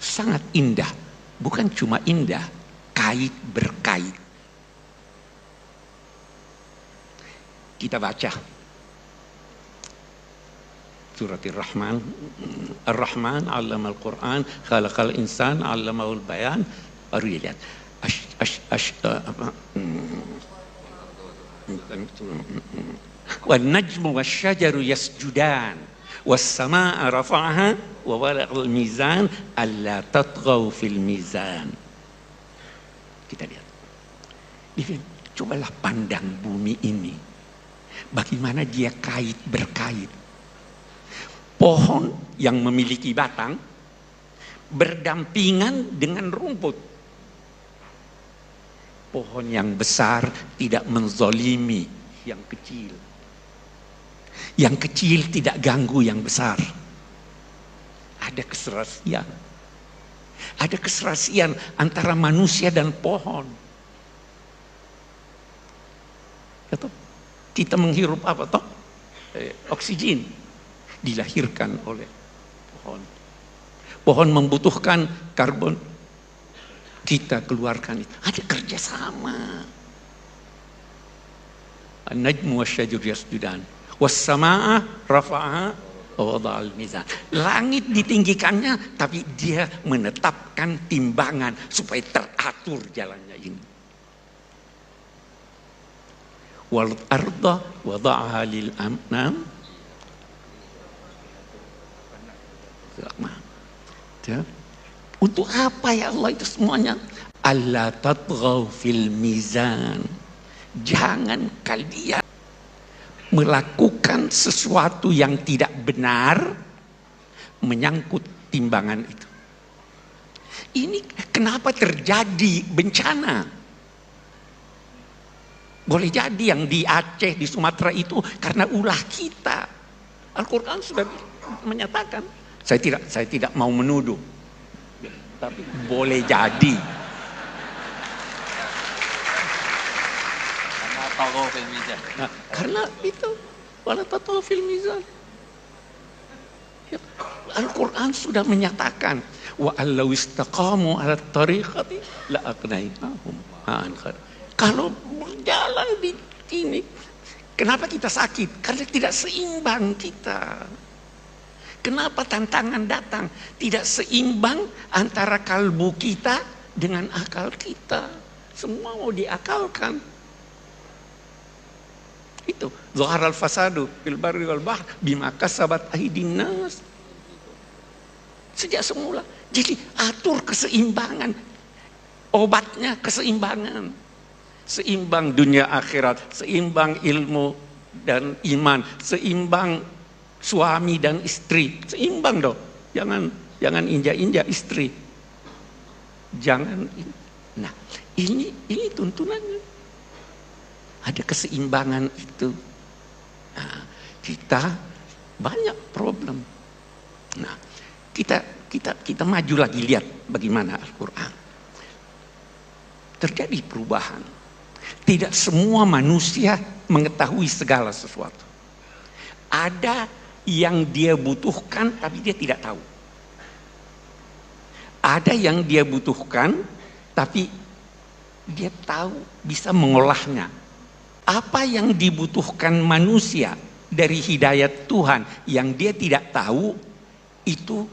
sangat indah. Bukan cuma indah, kait berkait. Kita baca surat Ar-Rahman. Ar-Rahman 'allama al-Qur'an, khalaqal insan 'allamahul bayan. Baru lihat. Wan najmu wasyajaru yasjudan was samaa rafa'aha wa wala'al mizan alla tatghaw fil mizan. Kita lihat. Cobalah pandang bumi ini. Bagaimana dia kait berkait. Pohon yang memiliki batang berdampingan dengan rumput. Pohon yang besar tidak menzolimi yang kecil. Yang kecil tidak ganggu yang besar. Ada keserasian. Ada keserasian antara manusia dan pohon. Kita menghirup apa toh? Oksigen dilahirkan oleh pohon. Pohon membutuhkan karbon, kita keluarkan itu. Ada kerjasama. An-najmu wasyajaru yasjudan was samaa rafa'aha wa wada'al mizan. Langit ditinggikannya, tapi dia menetapkan timbangan supaya teratur jalannya ini. Wal arda wada'aha lil anam. Untuk apa ya Allah itu semuanya? Alla tatghaw fil mizan. Jangan kalian melakukan sesuatu yang tidak benar menyangkut timbangan itu. Ini kenapa terjadi bencana? Boleh jadi yang di Aceh, di Sumatera itu karena ulah kita. Al-Quran sudah menyatakan. Saya tidak mau menuduh, tapi boleh jadi. Nah, karena itu wala tatghaw fil mizan. Al-Quran sudah menyatakan wa allau istaqamu ala tariqati la aqnainahum ma'an khar. Kalau berjalan di sini, kenapa kita sakit? Karena tidak seimbang kita. Kenapa tantangan datang? Tidak seimbang antara kalbu kita dengan akal kita. Semua mau diakalkan. Itu zaharal fasadu fil barri wal bahr bima kasabat aydin nas. Sejak semula. Jadi atur keseimbangan. Obatnya keseimbangan. Seimbang dunia akhirat, seimbang ilmu dan iman, seimbang suami dan istri, seimbang dong. Jangan injak-injak istri. Jangan. Nah, ini tuntunannya. Ada keseimbangan itu. Nah, kita banyak problem. Nah, kita maju lagi, lihat bagaimana Al-Quran. Terjadi perubahan. Tidak semua manusia mengetahui segala sesuatu. Ada yang dia butuhkan tapi dia tidak tahu. Ada yang dia butuhkan tapi dia tahu, bisa mengolahnya. Apa yang dibutuhkan manusia dari hidayat Tuhan yang dia tidak tahu, itu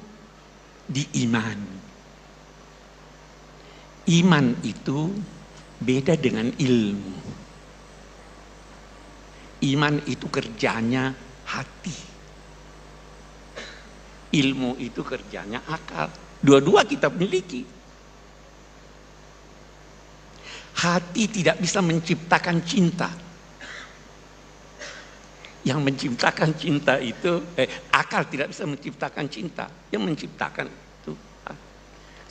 diimani. Iman itu beda dengan ilmu. Iman itu kerjanya hati. Ilmu itu kerjanya akal. Dua-dua kita miliki. Hati tidak bisa menciptakan cinta. Yang menciptakan cinta itu, akal tidak bisa menciptakan cinta. Yang menciptakan itu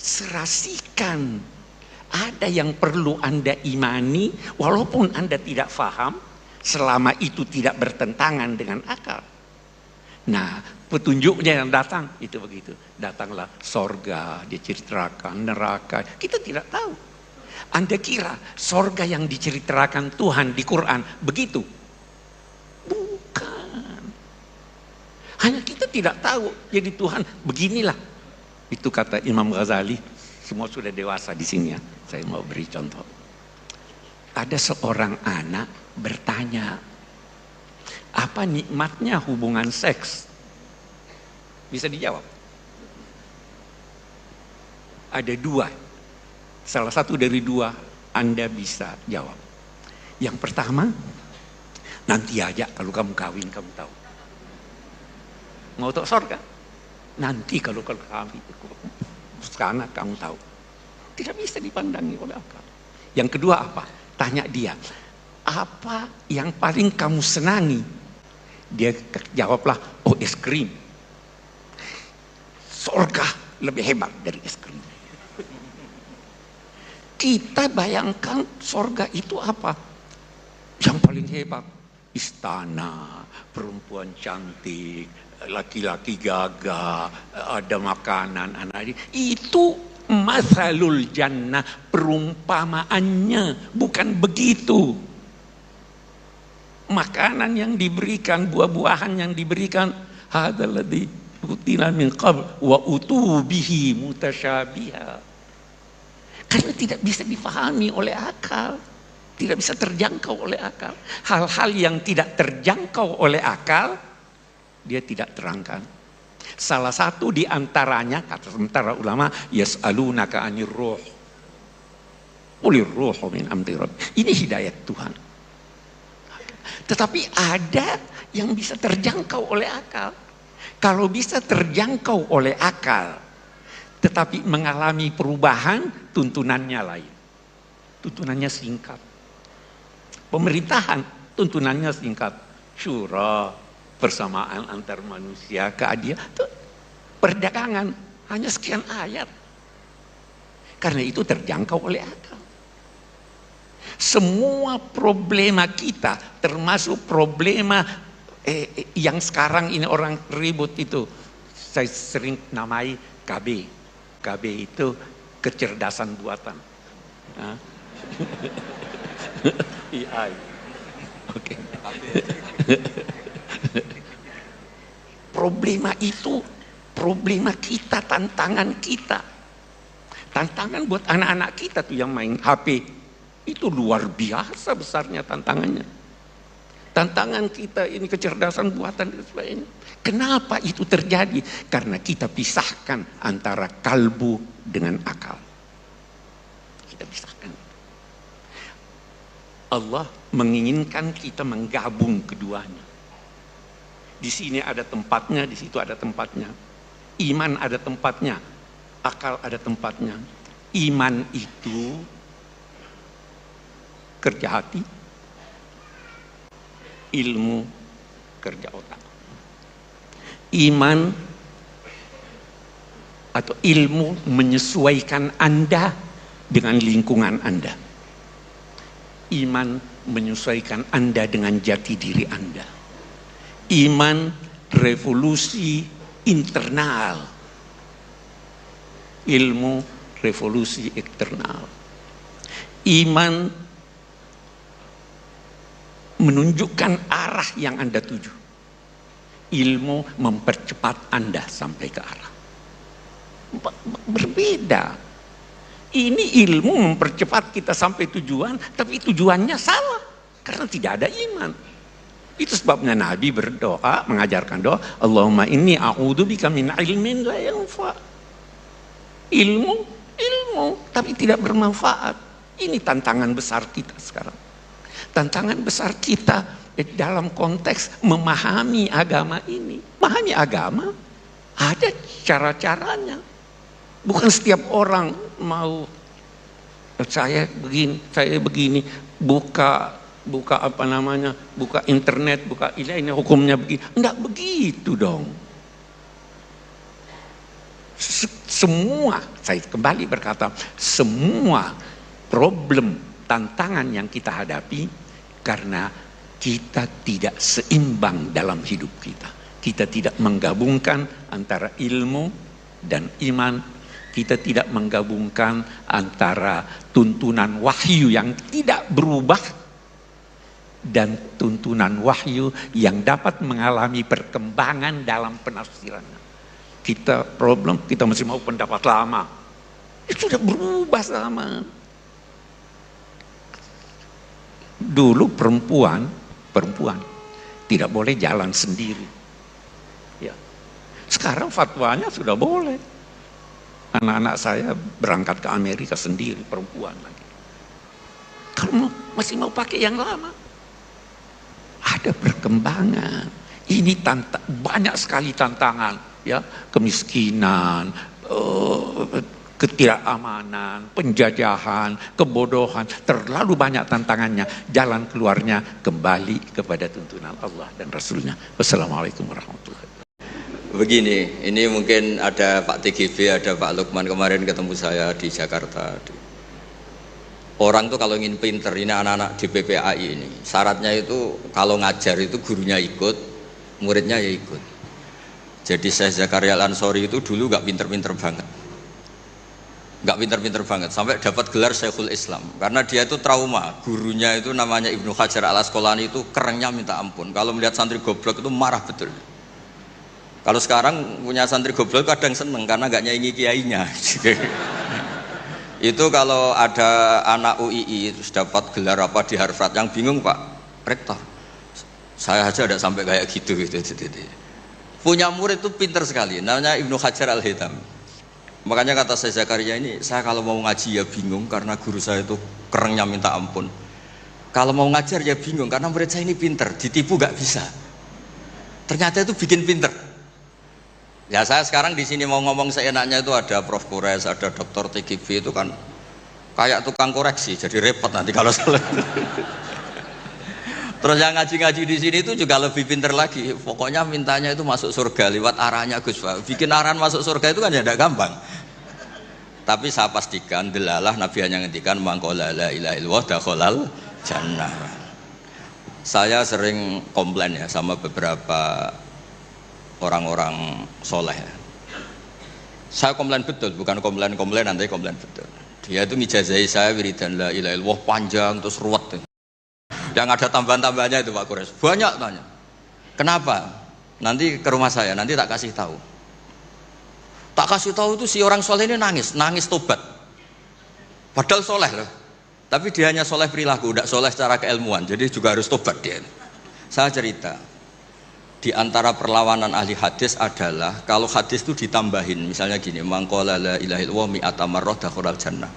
serasikan. Ada yang perlu Anda imani, walaupun Anda tidak faham, selama itu tidak bertentangan dengan akal. Nah, petunjuknya yang datang itu begitu. Datanglah sorga, diceritakan neraka. Kita tidak tahu. Anda kira sorga yang diceritakan Tuhan di Quran begitu? Bukan. Hanya kita tidak tahu. Jadi Tuhan beginilah. Itu kata Imam Ghazali. Semua sudah dewasa di sini ya. Saya mau beri contoh. Ada seorang anak bertanya, apa nikmatnya hubungan seks? Bisa dijawab? Ada dua. Salah satu dari dua Anda bisa jawab. Yang pertama, nanti aja kalau kamu kawin kamu tahu. Mau tahu surga? Nanti kalau kawin sekarang kamu tahu. Tidak bisa dipandangi oleh akal. Yang kedua apa? Tanya dia, apa yang paling kamu senangi? Dia jawablah, oh es krim. Surga lebih hebat dari es krim. Kita bayangkan surga itu apa? Yang paling hebat, istana, perempuan cantik, laki-laki gagah, ada makanan, anak. Itu masalul jannah, perumpamaannya, bukan begitu. Makanan yang diberikan, buah-buahan yang diberikan, hadzal ladzi utina min qabl wa utubihi mutasyabiha. Karena tidak bisa difahami oleh akal, tidak bisa terjangkau oleh akal. Hal-hal yang tidak terjangkau oleh akal, dia tidak terangkan. Salah satu di antaranya, kata sementara ulama, yas'alunaka 'anir ruh. Qulir ruhu min amri rabb. Ini hidayat Tuhan. Tetapi ada yang bisa terjangkau oleh akal. Kalau bisa terjangkau oleh akal, tetapi mengalami perubahan, tuntunannya lain. Tuntunannya singkat. Pemerintahan, tuntunannya singkat. Syura, persamaan antar manusia, keadilan. Perdagangan, hanya sekian ayat. Karena itu terjangkau oleh akal. Semua problema kita, termasuk problema yang sekarang ini orang ribut itu, saya sering namai KB. KB itu kecerdasan buatan. AI. Oke. Problema itu problema kita, tantangan kita. Tantangan buat anak-anak kita tuh yang main HP. Itu luar biasa besarnya tantangannya. Tantangan kita ini kecerdasan buatan dan sebagainya. Kenapa itu terjadi? Karena kita pisahkan antara kalbu dengan akal. Kita pisahkan. Allah menginginkan kita menggabung keduanya. Di sini ada tempatnya, di situ ada tempatnya. Iman ada tempatnya, akal ada tempatnya. Iman itu kerja hati, ilmu kerja otak. Iman atau ilmu menyesuaikan Anda dengan lingkungan Anda. Iman menyesuaikan Anda dengan jati diri Anda. Iman revolusi internal. Ilmu revolusi eksternal. Iman menunjukkan arah yang Anda tuju. Ilmu mempercepat Anda sampai ke arah. Berbeda. Ini ilmu mempercepat kita sampai tujuan, tapi tujuannya salah karena tidak ada iman. Itu sebabnya Nabi berdoa, mengajarkan doa, Allahumma inni a'udzubika min ilmin la yanfa. Ilmu ilmu tapi tidak bermanfaat. Ini tantangan besar kita sekarang. Tantangan besar kita dalam konteks memahami agama ini. Memahami agama ada cara-caranya. Bukan setiap orang mau saya begini, buka apa namanya, buka internet, buka ini hukumnya begini. Enggak begitu dong. Semua, saya kembali berkata, semua problem, tantangan yang kita hadapi karena kita tidak seimbang dalam hidup kita. Kita tidak menggabungkan antara ilmu dan iman. Kita tidak menggabungkan antara tuntunan wahyu yang tidak berubah dan tuntunan wahyu yang dapat mengalami perkembangan dalam penafsirannya. Kita problem, kita masih mau pendapat lama. Itu sudah berubah sama. Dulu perempuan tidak boleh jalan sendiri. Ya. Sekarang fatwanya sudah boleh. Anak-anak saya berangkat ke Amerika sendiri, perempuan lagi. Kalau masih mau pakai yang lama, ada perkembangan. Ini banyak sekali tantangan. Ya, kemiskinan, ketidakamanan, penjajahan, kebodohan, terlalu banyak tantangannya. Jalan keluarnya kembali kepada tuntunan Allah dan Rasulnya. Wassalamualaikum warahmatullahi wabarakatuh. Begini, ini mungkin ada Pak TGV, ada Pak Lukman kemarin ketemu saya di Jakarta. Orang tuh kalau ingin pinter, ini anak-anak di PPAI ini, syaratnya itu kalau ngajar itu gurunya ikut, muridnya ya ikut. Jadi Syekh Zakaria Al-Ansori itu dulu gak pinter-pinter banget. Gak pinter-pinter banget, sampai dapat gelar Syekhul Islam. Karena dia itu trauma, gurunya itu namanya Ibnu Hajar Al-Asqalani itu kerennya minta ampun. Kalau melihat santri goblok itu marah betul. Kalau sekarang punya santri goblok kadang seneng karena gak nyaingi kiainya. Itu kalau ada anak UII terus dapat gelar apa di Harvard, yang bingung Pak Rektor, saya aja ada sampai kayak gitu. Punya murid itu pinter sekali, namanya Ibnu Hajar Al-Haytami. Makanya kata saya Zakaria ini, saya kalau mau ngaji ya bingung karena guru saya itu kerennya minta ampun. Kalau mau ngajar ya bingung karena murid saya ini pinter, ditipu gak bisa. Ternyata itu bikin pinter. Ya saya sekarang di sini mau ngomong seenaknya itu ada Prof Kures, ada Dr. TGV itu kan kayak tukang koreksi, jadi repot nanti kalau salah. Terus yang ngaji-ngaji di sini itu juga lebih pinter lagi. Pokoknya mintanya itu masuk surga lewat arahnya Gus Pak. Bikin arahan masuk surga itu kan ya tidak gampang. Tapi saya pastikan delalah Nabi hanya ngendikan mangkola la ilaha illallah dakhalal jannah. Saya sering komplain ya sama beberapa orang-orang soleh. Saya komplain betul, bukan komplain nanti komplain betul. Dia itu ngijazahi saya wiridan la ilaha illallah panjang terus ruwet. Yang ada tambahan-tambahannya itu Pak Kures. Banyak tanya. Kenapa? Nanti ke rumah saya, nanti tak kasih tahu. Tak kasih tahu itu si orang soleh ini nangis tobat. Padahal soleh loh. Tapi dia hanya soleh perilaku, tidak soleh secara keilmuan. Jadi juga harus tobat dia. Saya cerita. Di antara perlawanan ahli hadis adalah kalau hadis itu ditambahin, misalnya gini, mangqala la ilaha illallah mi'ata marrah dakhalal jannah.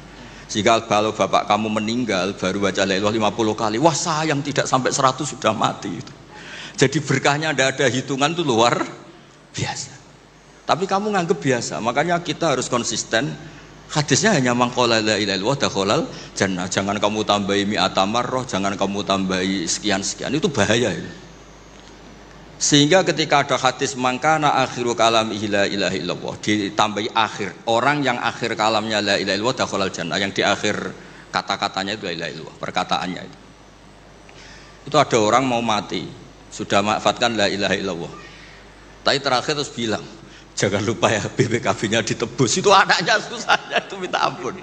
Jika kalau bapak kamu meninggal baru baca la ilaha 50 kali, wah sayang tidak sampai 100 sudah mati. Jadi berkahnya ada hitungan itu luar biasa. Tapi kamu nganggep biasa, makanya kita harus konsisten. Hadisnya hanya mangqala la ilaha illallah dakhalal jannah. Jangan kamu tambahi mi'ata marrah, jangan kamu tambahi sekian-sekian, itu bahaya itu. Sehingga ketika ada hadis mangkana akhiru kalamihi la ilaha illallah ditambahi akhir, orang yang akhir kalamnya la ilaha illallah dakhalal jannah, yang di akhir kata-katanya itu la ilaha illallah, perkataannya itu. Itu ada orang mau mati sudah mafatkan la ilaha illallah, tapi terakhir terus bilang jangan lupa ya BPKB-nya ditebus. Itu anaknya susahnya itu minta ampun.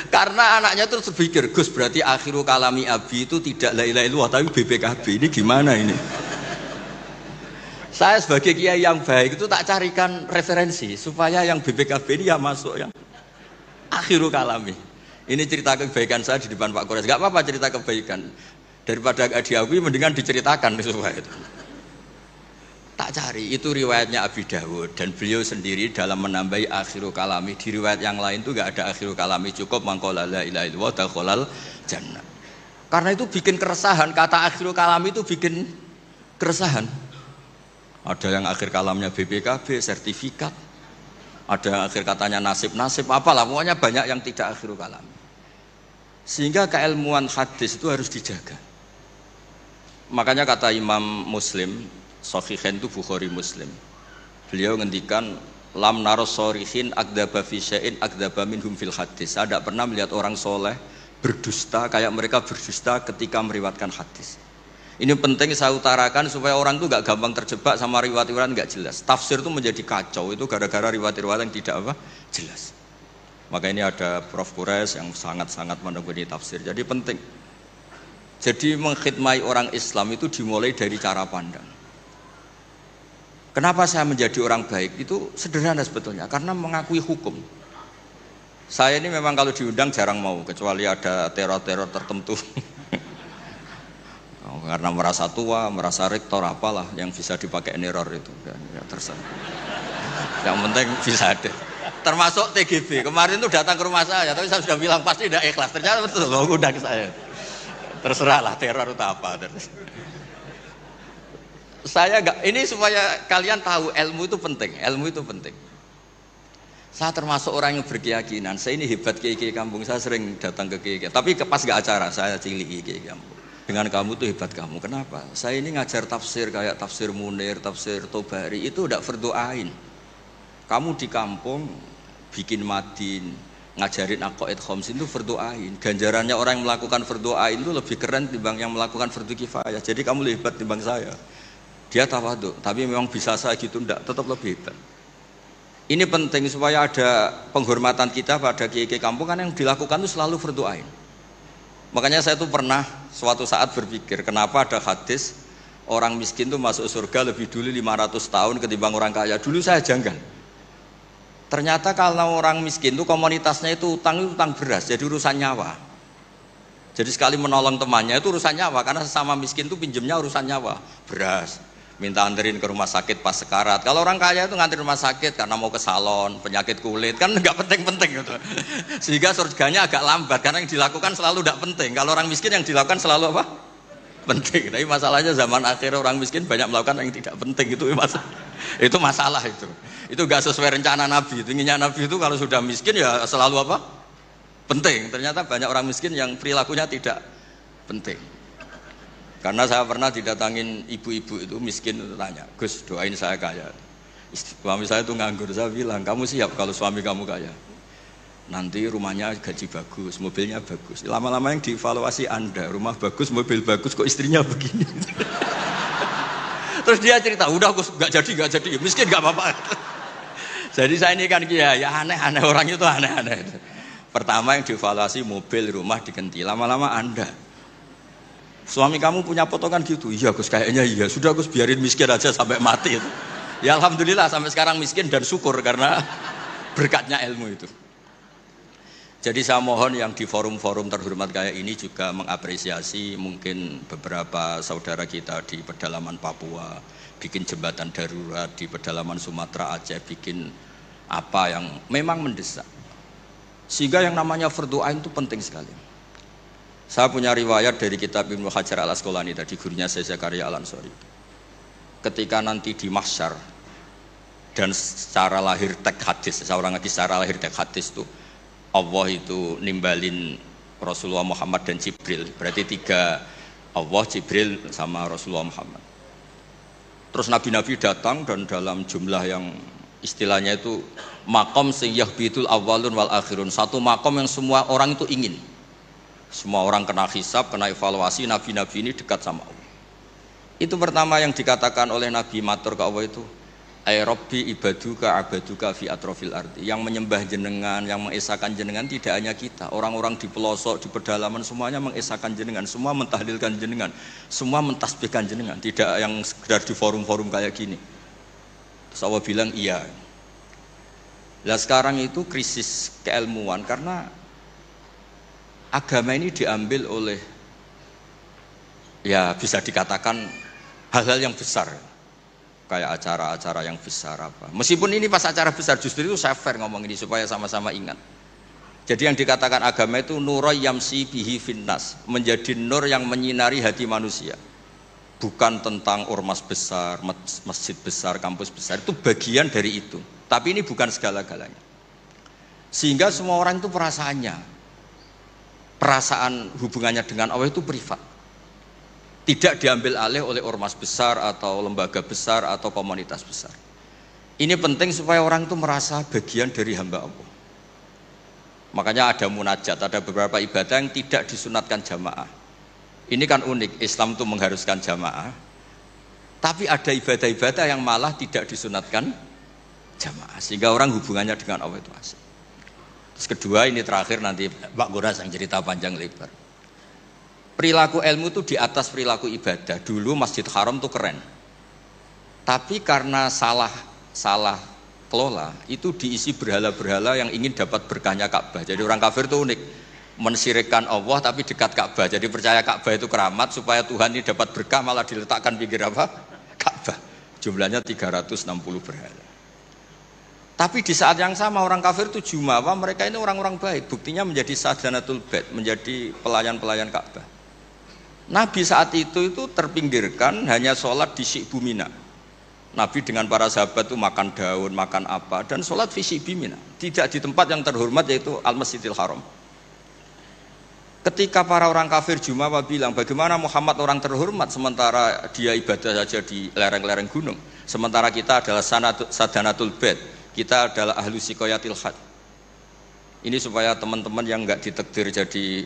Karena anaknya terus berpikir, Gus berarti akhiru kalami abi itu tidak la ilaha illallah tapi BPKB, ini gimana ini? Saya sebagai kiai yang baik itu tak carikan referensi supaya yang BPKB ini ya masuk yang akhiru kalami. Ini cerita kebaikan saya di depan Pak Kores. Gak apa-apa cerita kebaikan, daripada gak diakui mendingan diceritakan supaya itu. Tak cari, itu riwayatnya Abi Dawud dan beliau sendiri dalam menambahi akhiru kalami. Di riwayat yang lain itu enggak ada akhiru kalami, cukup mangqala la ilaha illallah dakhalal jannah. Karena itu bikin keresahan, kata akhiru kalami itu bikin keresahan. Ada yang akhir kalamnya BPKB, sertifikat. Ada yang akhir katanya nasib-nasib, apalah, pokoknya banyak yang tidak akhiru kalami. Sehingga keilmuan hadis itu harus dijaga. Makanya kata Imam Muslim, Sahihain itu Bukhari Muslim. Beliau ngendikan lam naros sorihin akdaba fi syai'in akdaba minhum fil hadis. Saya tidak pernah melihat orang soleh berdusta kayak mereka berdusta ketika meriwayatkan hadis. Ini penting saya utarakan supaya orang itu nggak gampang terjebak sama riwayat-riwayat nggak jelas. Tafsir itu menjadi kacau itu gara-gara riwayat-riwayat yang tidak jelas. Maka ini ada Prof. Quraisy yang sangat-sangat menekuni tafsir. Jadi penting. Jadi mengkhidmati orang Islam itu dimulai dari cara pandang. Kenapa saya menjadi orang baik? Itu sederhana sebetulnya, karena mengakui hukum. Saya ini memang kalau diundang jarang mau, kecuali ada teror-teror tertentu. Karena merasa tua, merasa rektor apalah yang bisa dipakai neror itu. Ya, terserah. Yang penting bisa ada. Termasuk TGB, kemarin itu datang ke rumah saya, tapi saya sudah bilang pasti tidak ikhlas. Ternyata betul, undang saya. Terserahlah teror itu apa. Saya enggak, ini supaya kalian tahu ilmu itu penting. Saya termasuk orang yang berkeyakinan, saya ini hebat kiai-kiai kampung, saya sering datang ke kiai, tapi pas enggak acara saya ciliki kiai kampung. Dengan kamu tuh hebat kamu, kenapa? Saya ini ngajar tafsir kayak tafsir Munir, tafsir Tobari, itu udah fardu'ain. Kamu di kampung bikin madin, ngajarin aqaid khamsin itu fardu'ain. Ganjarannya orang yang melakukan fardu'ain itu lebih keren dibanding yang melakukan fardu kifayah. Jadi kamu lebih hebat dibanding saya. Dia tawadhu, tapi memang bisa saya gitu enggak, tetap lebih hebat. Ini penting supaya ada penghormatan kita pada kiai-kiai kampung, kan yang dilakukan itu selalu fardu ain. Makanya saya tuh pernah suatu saat berpikir, kenapa ada hadis orang miskin tuh masuk surga lebih dulu 500 tahun ketimbang orang kaya. Dulu saya janggal. Ternyata kalau orang miskin tuh komunitasnya itu utang beras, jadi urusan nyawa. Jadi sekali menolong temannya itu urusan nyawa, karena sesama miskin tuh pinjemnya urusan nyawa, beras. Minta anterin ke rumah sakit pas sekarat. Kalau orang kaya itu nganterin rumah sakit karena mau ke salon, penyakit kulit, kan nggak penting-penting gitu. Sehingga surganya agak lambat karena yang dilakukan selalu tidak penting. Kalau orang miskin yang dilakukan selalu apa? Penting. Tapi masalahnya zaman akhir orang miskin banyak melakukan yang tidak penting, itu masalah itu. Itu nggak sesuai rencana Nabi. Itu inginnya Nabi itu kalau sudah miskin ya selalu apa? Penting. Ternyata banyak orang miskin yang perilakunya tidak penting. Karena saya pernah didatangin ibu-ibu itu miskin itu tanya, Gus doain saya kaya. Suami saya itu nganggur, saya bilang kamu siap kalau suami kamu kaya. Nanti rumahnya gaji bagus, mobilnya bagus. Lama-lama yang dievaluasi Anda, rumah bagus, mobil bagus, kok istrinya begini. Terus dia cerita, udah Gus nggak jadi, miskin nggak apa-apa. Jadi saya ini kan ya aneh-aneh, orang itu aneh-aneh. Pertama yang dievaluasi mobil, rumah diganti. Lama-lama Anda. Suami kamu punya potongan gitu? Iya Gus, kayaknya iya. Sudah Gus, biarin miskin aja sampai mati itu. Ya alhamdulillah sampai sekarang miskin dan syukur karena berkatnya ilmu itu. Jadi saya mohon yang di forum-forum terhormat kayak ini juga mengapresiasi mungkin beberapa saudara kita di pedalaman Papua, bikin jembatan darurat di pedalaman Sumatera, Aceh, bikin apa yang memang mendesak. Sehingga yang namanya fardu ain itu penting sekali. Saya punya riwayat dari kitab Ibnu Hajar al-Asqalani tadi, gurunya saya Zakaria al-Ansori. Ketika nanti di mahsyar dan secara lahir tek hadis, seorang lagi secara lahir tek hadis itu Allah itu nimbalin Rasulullah Muhammad dan Jibril. Berarti tiga, Allah, Jibril sama Rasulullah Muhammad. Terus nabi-nabi datang dan dalam jumlah yang istilahnya itu makom sing yahbitul awwalun wal akhirun. Satu makom yang semua orang itu ingin. Semua orang kena hisab, kena evaluasi, nabi-nabi ini dekat sama Allah. Itu pertama yang dikatakan oleh Nabi matur ke Allah itu, ay Rabbi ibaduka abaduka fi atrofil ardi. Yang menyembah jenengan, yang mengesahkan jenengan tidak hanya kita, orang-orang di pelosok, di pedalaman semuanya mengesahkan jenengan, semua mentahlilkan jenengan, semua mentasbihkan jenengan, tidak yang sekedar di forum-forum kayak gini. Terus Allah bilang iya. Nah sekarang itu krisis keilmuan karena agama ini diambil oleh, ya bisa dikatakan hal-hal yang besar. kayak acara-acara yang besar apa. Meskipun ini pas acara besar, justru itu saya fair ngomong ini supaya sama-sama ingat. Jadi yang dikatakan agama itu nuroy yamsi bihi finnas, menjadi nur yang menyinari hati manusia. Bukan tentang ormas besar, masjid besar, kampus besar, itu bagian dari itu. Tapi ini bukan segala-galanya. Sehingga semua orang itu perasaan hubungannya dengan Allah itu privat. Tidak diambil alih oleh ormas besar atau lembaga besar atau komunitas besar. Ini penting supaya orang itu merasa bagian dari hamba Allah. Makanya ada munajat, ada beberapa ibadah yang tidak disunatkan jamaah. Ini kan unik, Islam itu mengharuskan jamaah. Tapi ada ibadah-ibadah yang malah tidak disunatkan jamaah. Sehingga orang hubungannya dengan Allah itu asik. Terus kedua, ini terakhir nanti Pak Goras yang cerita panjang lebar. Perilaku ilmu itu di atas perilaku ibadah. Dulu Masjid Haram itu keren. Tapi karena salah kelola, itu diisi berhala-berhala yang ingin dapat berkahnya Ka'bah. Jadi orang kafir itu unik, mensyirikkan Allah tapi dekat Ka'bah. Jadi percaya Ka'bah itu keramat, supaya Tuhan ini dapat berkah malah diletakkan pinggir apa? Ka'bah. Jumlahnya 360 berhala. Tapi di saat yang sama orang kafir itu jumawa, mereka ini orang-orang baik. Buktinya menjadi sadanatul bait, menjadi pelayan-pelayan Ka'bah. Nabi saat itu terpinggirkan, hanya sholat di Syi'bu Mina. Nabi dengan para sahabat itu makan daun, makan apa, dan sholat di Syi'bu Mina. Tidak di tempat yang terhormat yaitu Al-Masjidil Haram. Ketika para orang kafir jumawa bilang, bagaimana Muhammad orang terhormat sementara dia ibadah saja di lereng-lereng gunung, sementara kita adalah sadanatul bait, kita adalah ahlu sikoyatil had. Ini supaya teman-teman yang nggak ditakdir jadi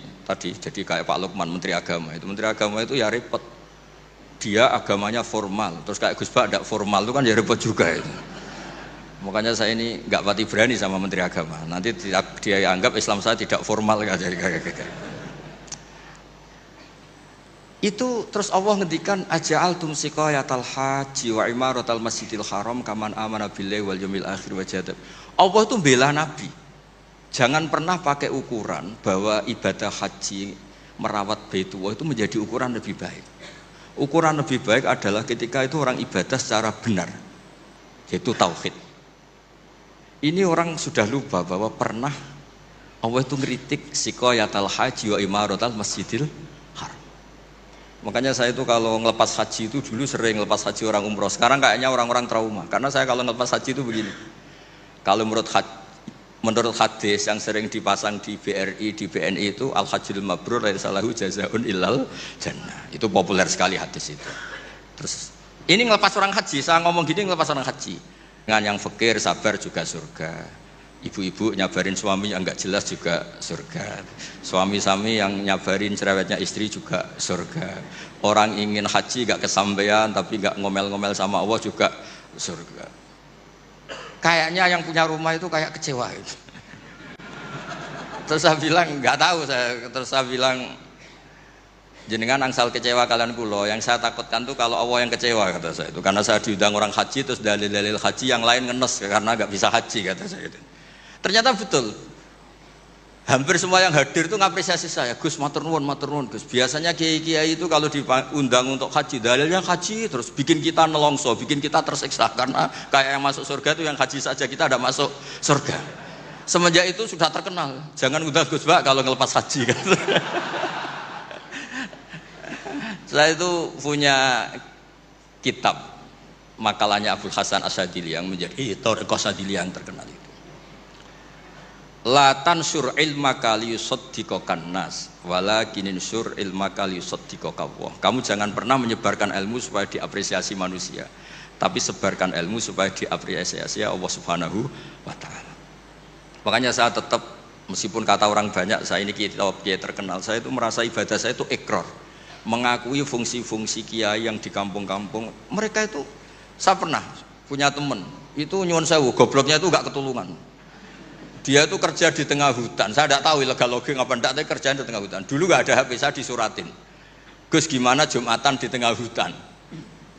kayak Pak Lukman, Menteri Agama. Itu Menteri Agama itu ya repot. Dia agamanya formal, terus kayak Gus Bak tidak formal itu kan ya repot juga itu. Makanya saya ini nggak pati berani sama Menteri Agama. Nanti dia anggap Islam saya tidak formal Itu terus Allah ngendikan aja'altum siqayatal haji wa imaratal masjidil haram kaman amana billahi wal yaumil akhir wa jadab. Allah itu bela Nabi. Jangan pernah pakai ukuran bahwa ibadah haji merawat Baitullah itu menjadi ukuran lebih baik. Ukuran lebih baik adalah ketika itu orang ibadah secara benar, yaitu tauhid. Ini orang sudah lupa bahwa pernah Allah itu ngeritik siqayatal haji wa imaratal masjidil haram. Makanya saya itu kalau ngelepas haji itu dulu sering ngelepas haji orang umroh. Sekarang kayaknya orang-orang trauma. Karena saya kalau ngelepas haji itu begini. Kalau menurut hadis yang sering dipasang di BRI, di BNI itu al-hajjul mabrur laisa lahu jazaa'un illal jannah. Itu populer sekali hadis itu. Terus ini ngelepas orang haji, saya ngomong gini ngelepas orang haji. Dengan yang fakir sabar juga surga. Ibu-ibu nyabarin suami yang enggak jelas juga surga. Suami-suami yang nyabarin cerewetnya istri juga surga. Orang ingin haji enggak kesampaian tapi enggak ngomel-ngomel sama Allah juga surga. Kayaknya yang punya rumah itu kayak kecewa gitu. Terus saya bilang nggak tahu terus saya bilang jenengan angsal kecewa kalian kulo. Yang saya takutkan tuh kalau Allah yang kecewa kata saya itu, karena saya diundang orang haji terus dalil-dalil haji yang lain ngenes karena nggak bisa haji kata saya itu. Ternyata betul. Hampir semua yang hadir itu ngapresiasi saya. Gus matur nuwun Gus. Biasanya kiai-kiai itu kalau diundang untuk haji, dalilnya haji terus bikin kita nelongso, bikin kita tersiksa karena kayak yang masuk surga itu yang haji saja, kita ada masuk surga. Semenjak itu sudah terkenal. Jangan undang Gus Bak kalau ngelepas haji kan. Saya itu punya kitab makalahnya Abdul Hasan Asyadili yang menjadi Thariqah Asyadili yang terkenal itu. La tansur ilmaka liyusaddiqakan nas walakin insur ilmaka liyusaddiqaka Allah. Kamu jangan pernah menyebarkan ilmu supaya diapresiasi manusia, tapi sebarkan ilmu supaya diapresiasi Allah Subhanahu wa taala. Makanya saya tetap, meskipun kata orang banyak saya ini kiai terkenal, saya itu merasa ibadah saya itu ikrar, mengakui fungsi-fungsi kiai yang di kampung-kampung. Mereka itu, saya pernah punya teman itu nyuwun sewu, gobloknya itu enggak ketulungan. Dia itu kerja di tengah hutan. Saya tidak tahu ilegal logging apa enggak, tapi kerjaan di tengah hutan. Dulu nggak ada HP, saya disuratin. Gus gimana Jumatan di tengah hutan?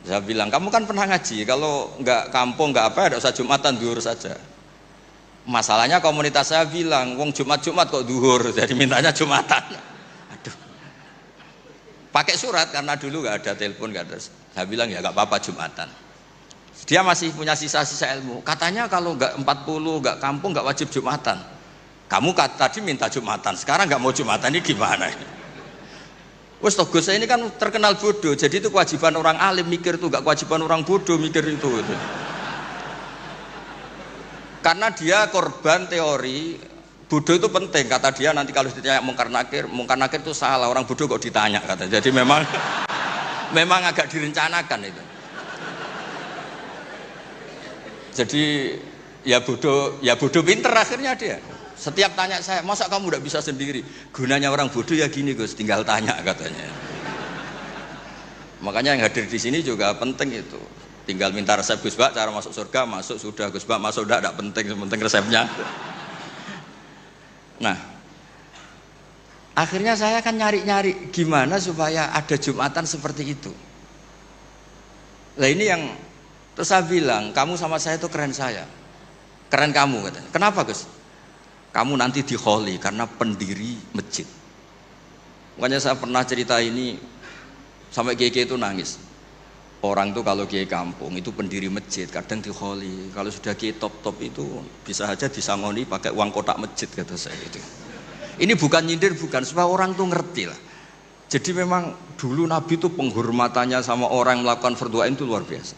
Saya bilang, kamu kan pernah ngaji. Kalau nggak kampung nggak apa, ada usah Jumatan, duhur saja. Masalahnya komunitas saya bilang, wong Jumat kok duhur, jadi mintanya Jumatan. Aduh. Pakai surat karena dulu nggak ada telepon, nggak ada. Saya bilang ya nggak apa-apa Jumatan. Dia masih punya sisa-sisa ilmu. Katanya kalau nggak 40, nggak kampung, nggak wajib Jumatan. Kamu tadi minta Jumatan, sekarang nggak mau Jumatan, ini gimana? Wes toh Gus, saya ini kan terkenal bodoh, jadi itu kewajiban orang alim mikir tuh, nggak kewajiban orang bodoh mikir itu. Karena dia korban teori bodoh itu penting, kata dia. Nanti kalau ditanya mungkar nakir itu salah, orang bodoh kok ditanya, kata. Jadi memang agak direncanakan itu. Jadi ya bodoh pinter akhirnya dia. Setiap tanya saya, masa kamu tidak bisa sendiri? Gunanya orang bodoh ya gini Gus, tinggal tanya, katanya. Makanya yang hadir di sini juga penting itu. Tinggal minta resep Gus Bak, cara masuk surga, masuk sudah. Gus Bak masuk tidak penting, penting resepnya. Nah, akhirnya saya kan nyari-nyari gimana supaya ada Jumatan seperti itu. Nah ini yang terus saya bilang, kamu sama saya itu keren saya, keren kamu, katanya. Kenapa Gus? Kamu nanti dikholi karena pendiri masjid. Makanya saya pernah cerita ini sampai kiai itu nangis. Orang tuh kalau kiai kampung itu pendiri masjid kadang dikholi. Kalau sudah kiai top itu bisa aja disangoni pakai uang kotak masjid, kata saya itu. Ini bukan nyindir, bukan, supaya orang tuh ngerti lah. Jadi memang dulu Nabi itu penghormatannya sama orang yang melakukan fardhu ain itu luar biasa.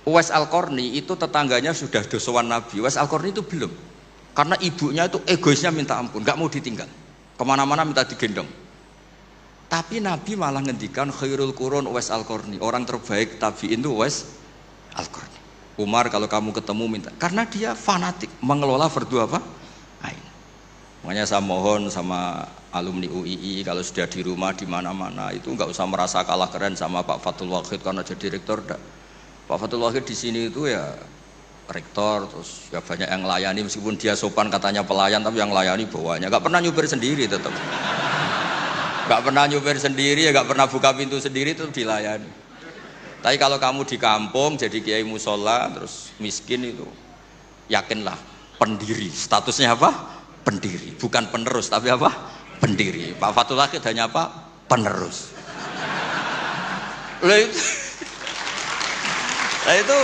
Uwais Al-Qarni itu tetangganya sudah dosowan Nabi. Uwais Al-Qarni itu belum, karena ibunya itu egoisnya minta ampun, nggak mau ditinggal, kemana-mana minta digendong. Tapi Nabi malah ngendikan khairul qurun Uwais Al-Qarni, orang terbaik tabi'in itu Uwais Al-Qarni. Umar kalau kamu ketemu minta, karena dia fanatik mengelola fardhu apa? Ain. Makanya saya mohon sama alumni UII kalau sudah di rumah di mana-mana itu nggak usah merasa kalah keren sama Pak Fathul Wahid karena jadi rektor. Pak Fathul Wahid di sini itu ya rektor, terus ya banyak yang layani, meskipun dia sopan katanya pelayan, tapi yang layani bawahnya. Gak pernah nyupir sendiri tetap. Gak pernah nyupir sendiri, ya gak pernah buka pintu sendiri, tetap dilayani. Tapi kalau kamu di kampung jadi kiai musola terus miskin itu, yakinlah pendiri. Statusnya apa? Pendiri, bukan penerus, tapi apa? Pendiri. Pak Fathul Wahid hanya apa? Penerus. Nah itu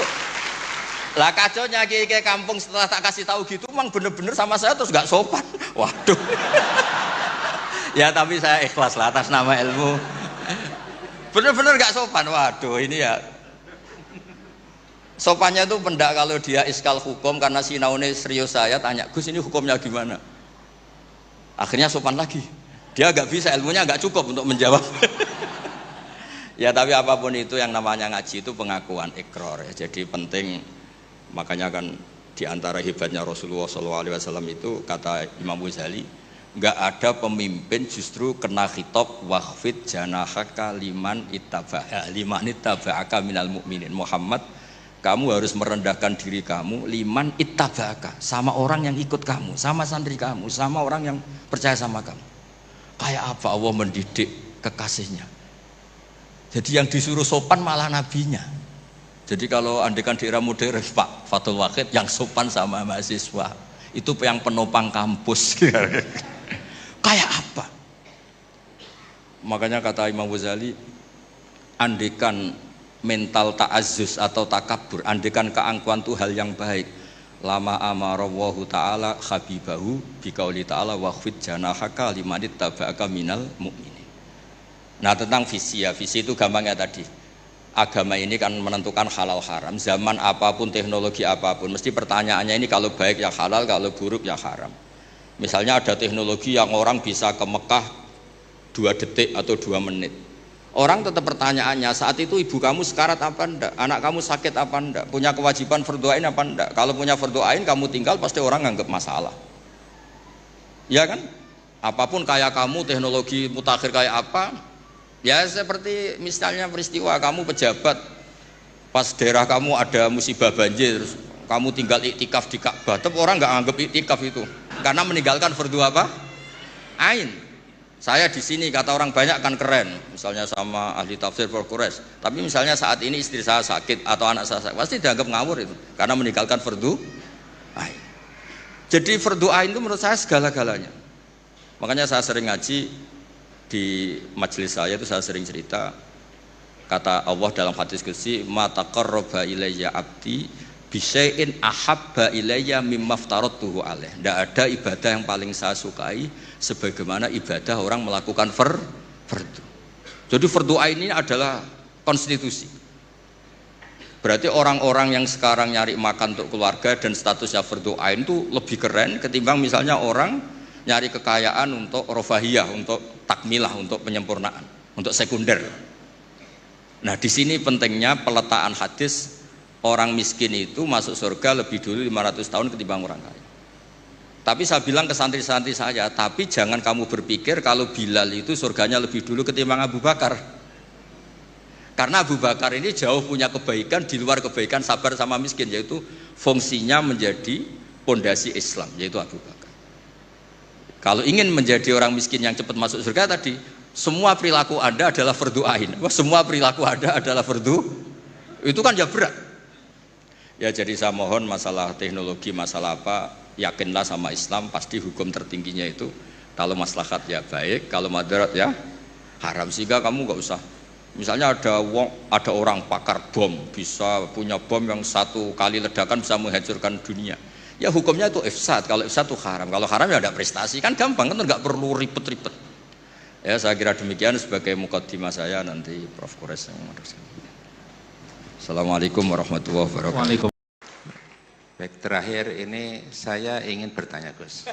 lah kacaunya kiai kampung setelah tak kasih tahu gitu, memang bener-bener sama saya terus nggak sopan. Waduh. Ya tapi saya ikhlas lah atas nama ilmu. Bener-bener nggak sopan. Waduh ini ya. Sopannya tuh pendak kalau dia iskal hukum karena sinaune serius, saya tanya Gus ini hukumnya gimana? Akhirnya sopan lagi. Dia nggak bisa, ilmunya nggak cukup untuk menjawab. Ya tapi apapun itu yang namanya ngaji itu pengakuan ikrar ya. Jadi penting, makanya kan diantara hebatnya Rasulullah SAW itu kata Imam Ghazali, nggak ada pemimpin justru kena khitab wahfid janahaka liman ittaba'aka minal mu'minin. Muhammad, kamu harus merendahkan diri kamu liman ittaba'aka, sama orang yang ikut kamu, sama santri kamu, sama orang yang percaya sama kamu. Kayak apa Allah mendidik kekasihnya. Jadi yang disuruh sopan malah nabinya. Jadi kalau andekan di era modern Pak Fathul Wahid yang sopan sama mahasiswa itu yang penopang kampus. Kayak apa? Makanya kata Imam Ghazali, andekan mental ta'azzus atau takabur, andekan keangkuhan itu hal yang baik, lama amarallahu ta'ala habibahu biqauli ta'ala wahfid janahaka limanit taba'aka minal mu'minin. Nah tentang visi ya, visi itu gampangnya tadi, agama ini kan menentukan halal haram, zaman apapun, teknologi apapun, mesti pertanyaannya ini kalau baik ya halal, kalau buruk ya haram. Misalnya ada teknologi yang orang bisa ke Mekah 2 detik atau 2 menit, orang tetap pertanyaannya saat itu ibu kamu sekarat apa enggak, anak kamu sakit apa enggak, punya kewajiban fardhu ain apa enggak. Kalau punya fardhu ain kamu tinggal pasti orang nganggap masalah, ya kan? Apapun kayak kamu, teknologi mutakhir kayak apa, ya seperti misalnya peristiwa kamu pejabat, pas daerah kamu ada musibah banjir, kamu tinggal iktikaf di Ka'bah, tetap orang nggak anggap iktikaf itu, karena meninggalkan fardhu apa? Ain. Saya di sini kata orang banyak kan keren, misalnya sama ahli tafsir Quraisy. Tapi misalnya saat ini istri saya sakit atau anak saya sakit, pasti dianggap ngawur itu, karena meninggalkan fardhu ain. Jadi fardhu ain itu menurut saya segala-galanya. Makanya saya sering ngaji di majelis saya itu, saya sering cerita Kata Allah dalam hadis qudsi, "Ma taqarraba ilayya 'abdi bisyai'in ahabba ilayya mimma aftaratuhu alaih." Tidak ada ibadah yang paling saya sukai sebagaimana ibadah orang melakukan fardu. Jadi fardu ain ini adalah konstitusi. Berarti orang-orang yang sekarang nyari makan untuk keluarga dan statusnya fardu ain itu lebih keren ketimbang misalnya orang nyari kekayaan untuk rofahiyah, untuk takmilah, untuk penyempurnaan, untuk sekunder. Nah, di sini pentingnya peletakan hadis orang miskin itu masuk surga lebih dulu 500 tahun ketimbang orang kaya. Tapi saya bilang ke santri-santri saya, tapi jangan kamu berpikir kalau Bilal itu surganya lebih dulu ketimbang Abu Bakar. Karena Abu Bakar ini jauh punya kebaikan di luar kebaikan sabar sama miskin, yaitu fungsinya menjadi pondasi Islam, yaitu Abu Bakar. Kalau ingin menjadi orang miskin yang cepat masuk surga tadi, semua perilaku Anda adalah fardu ain. Semua perilaku Anda adalah fardu. Itu kan ya berat. Ya, jadi saya mohon masalah teknologi, masalah apa, yakinlah sama Islam, pasti hukum tertingginya itu kalau maslahat ya baik, kalau madarat ya haram. Sehingga kamu nggak usah. Misalnya ada orang pakar bom, bisa punya bom yang satu kali ledakan bisa menghancurkan dunia. Ya hukumnya itu ifsad. Kalau ifsad itu haram. Kalau haram ya ada prestasi, kan gampang, kan nggak perlu ribet-ribet. Ya, saya kira demikian sebagai mukaddimah saya, nanti Prof. Kores yang meneruskan. Assalamualaikum warahmatullahi wabarakatuh. Baik, terakhir ini saya ingin bertanya, Gus.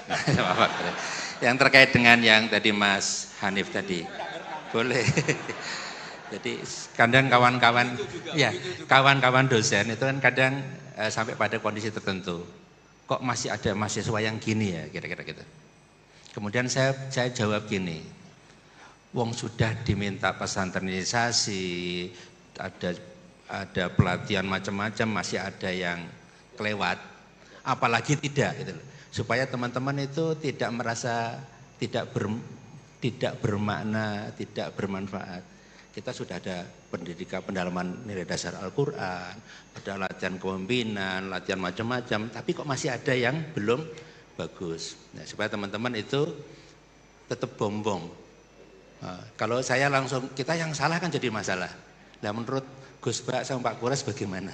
Yang terkait dengan yang tadi Mas Hanif tadi. Boleh. Jadi kadang kawan-kawan, ya kawan-kawan dosen itu kan kadang sampai pada kondisi tertentu. Kok masih ada mahasiswa yang gini ya, kira-kira gitu. Kemudian saya jawab gini. Wong sudah diminta pesantrenisasi, ada pelatihan macam-macam, masih ada yang kelewat, apalagi tidak gitu. Supaya teman-teman itu tidak merasa tidak bermakna, tidak bermanfaat. Kita sudah ada pendidikan pendalaman nilai dasar Al-Quran, ada latihan kepemimpinan, latihan macam-macam, tapi kok masih ada yang belum bagus. Nah, supaya teman-teman itu tetap bombong. Nah, kalau saya langsung, kita yang salah kan jadi masalah. Nah, menurut Gus Bak sama Pak Kures bagaimana?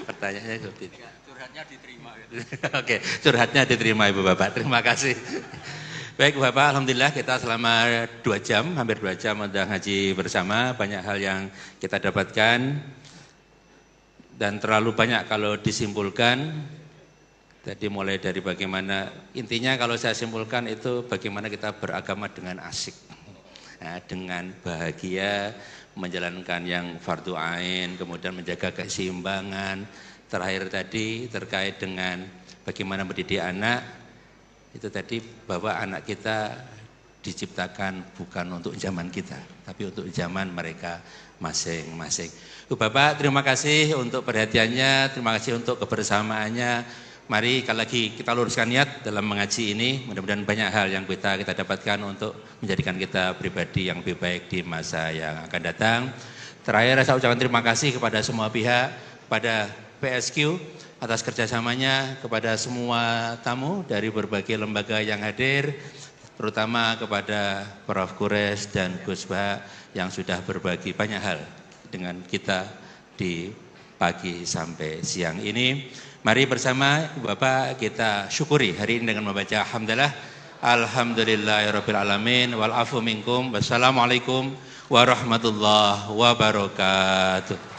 Pertanyaannya seperti itu. Curhatnya diterima. Gitu. Oke, curhatnya diterima Ibu Bapak. Terima kasih. Baik Bapak, alhamdulillah kita selama 2 jam, hampir 2 jam sudah ngaji bersama. Banyak hal yang kita dapatkan dan terlalu banyak kalau disimpulkan. Tadi mulai dari bagaimana, intinya kalau saya simpulkan itu bagaimana kita beragama dengan asyik, nah, dengan bahagia, menjalankan yang fardu ain, kemudian menjaga keseimbangan. Terakhir tadi terkait dengan bagaimana mendidik anak, itu tadi bahwa anak kita diciptakan bukan untuk zaman kita, tapi untuk zaman mereka masing-masing. Bapak, terima kasih untuk perhatiannya, terima kasih untuk kebersamaannya. Mari sekali lagi kita luruskan niat dalam mengaji ini, mudah-mudahan banyak hal yang kita dapatkan untuk menjadikan kita pribadi yang lebih baik di masa yang akan datang. Terakhir saya ucapkan terima kasih kepada semua pihak, kepada PSQ atas kerjasamanya, kepada semua tamu dari berbagai lembaga yang hadir, terutama kepada Prof. Kures dan Gus Bak yang sudah berbagi banyak hal dengan kita di pagi sampai siang ini. Mari bersama Bapak kita syukuri hari ini dengan membaca hamdalah. Alhamdulillahirabbil alamin wal afu minkum. Wassalamualaikum warahmatullahi wabarakatuh.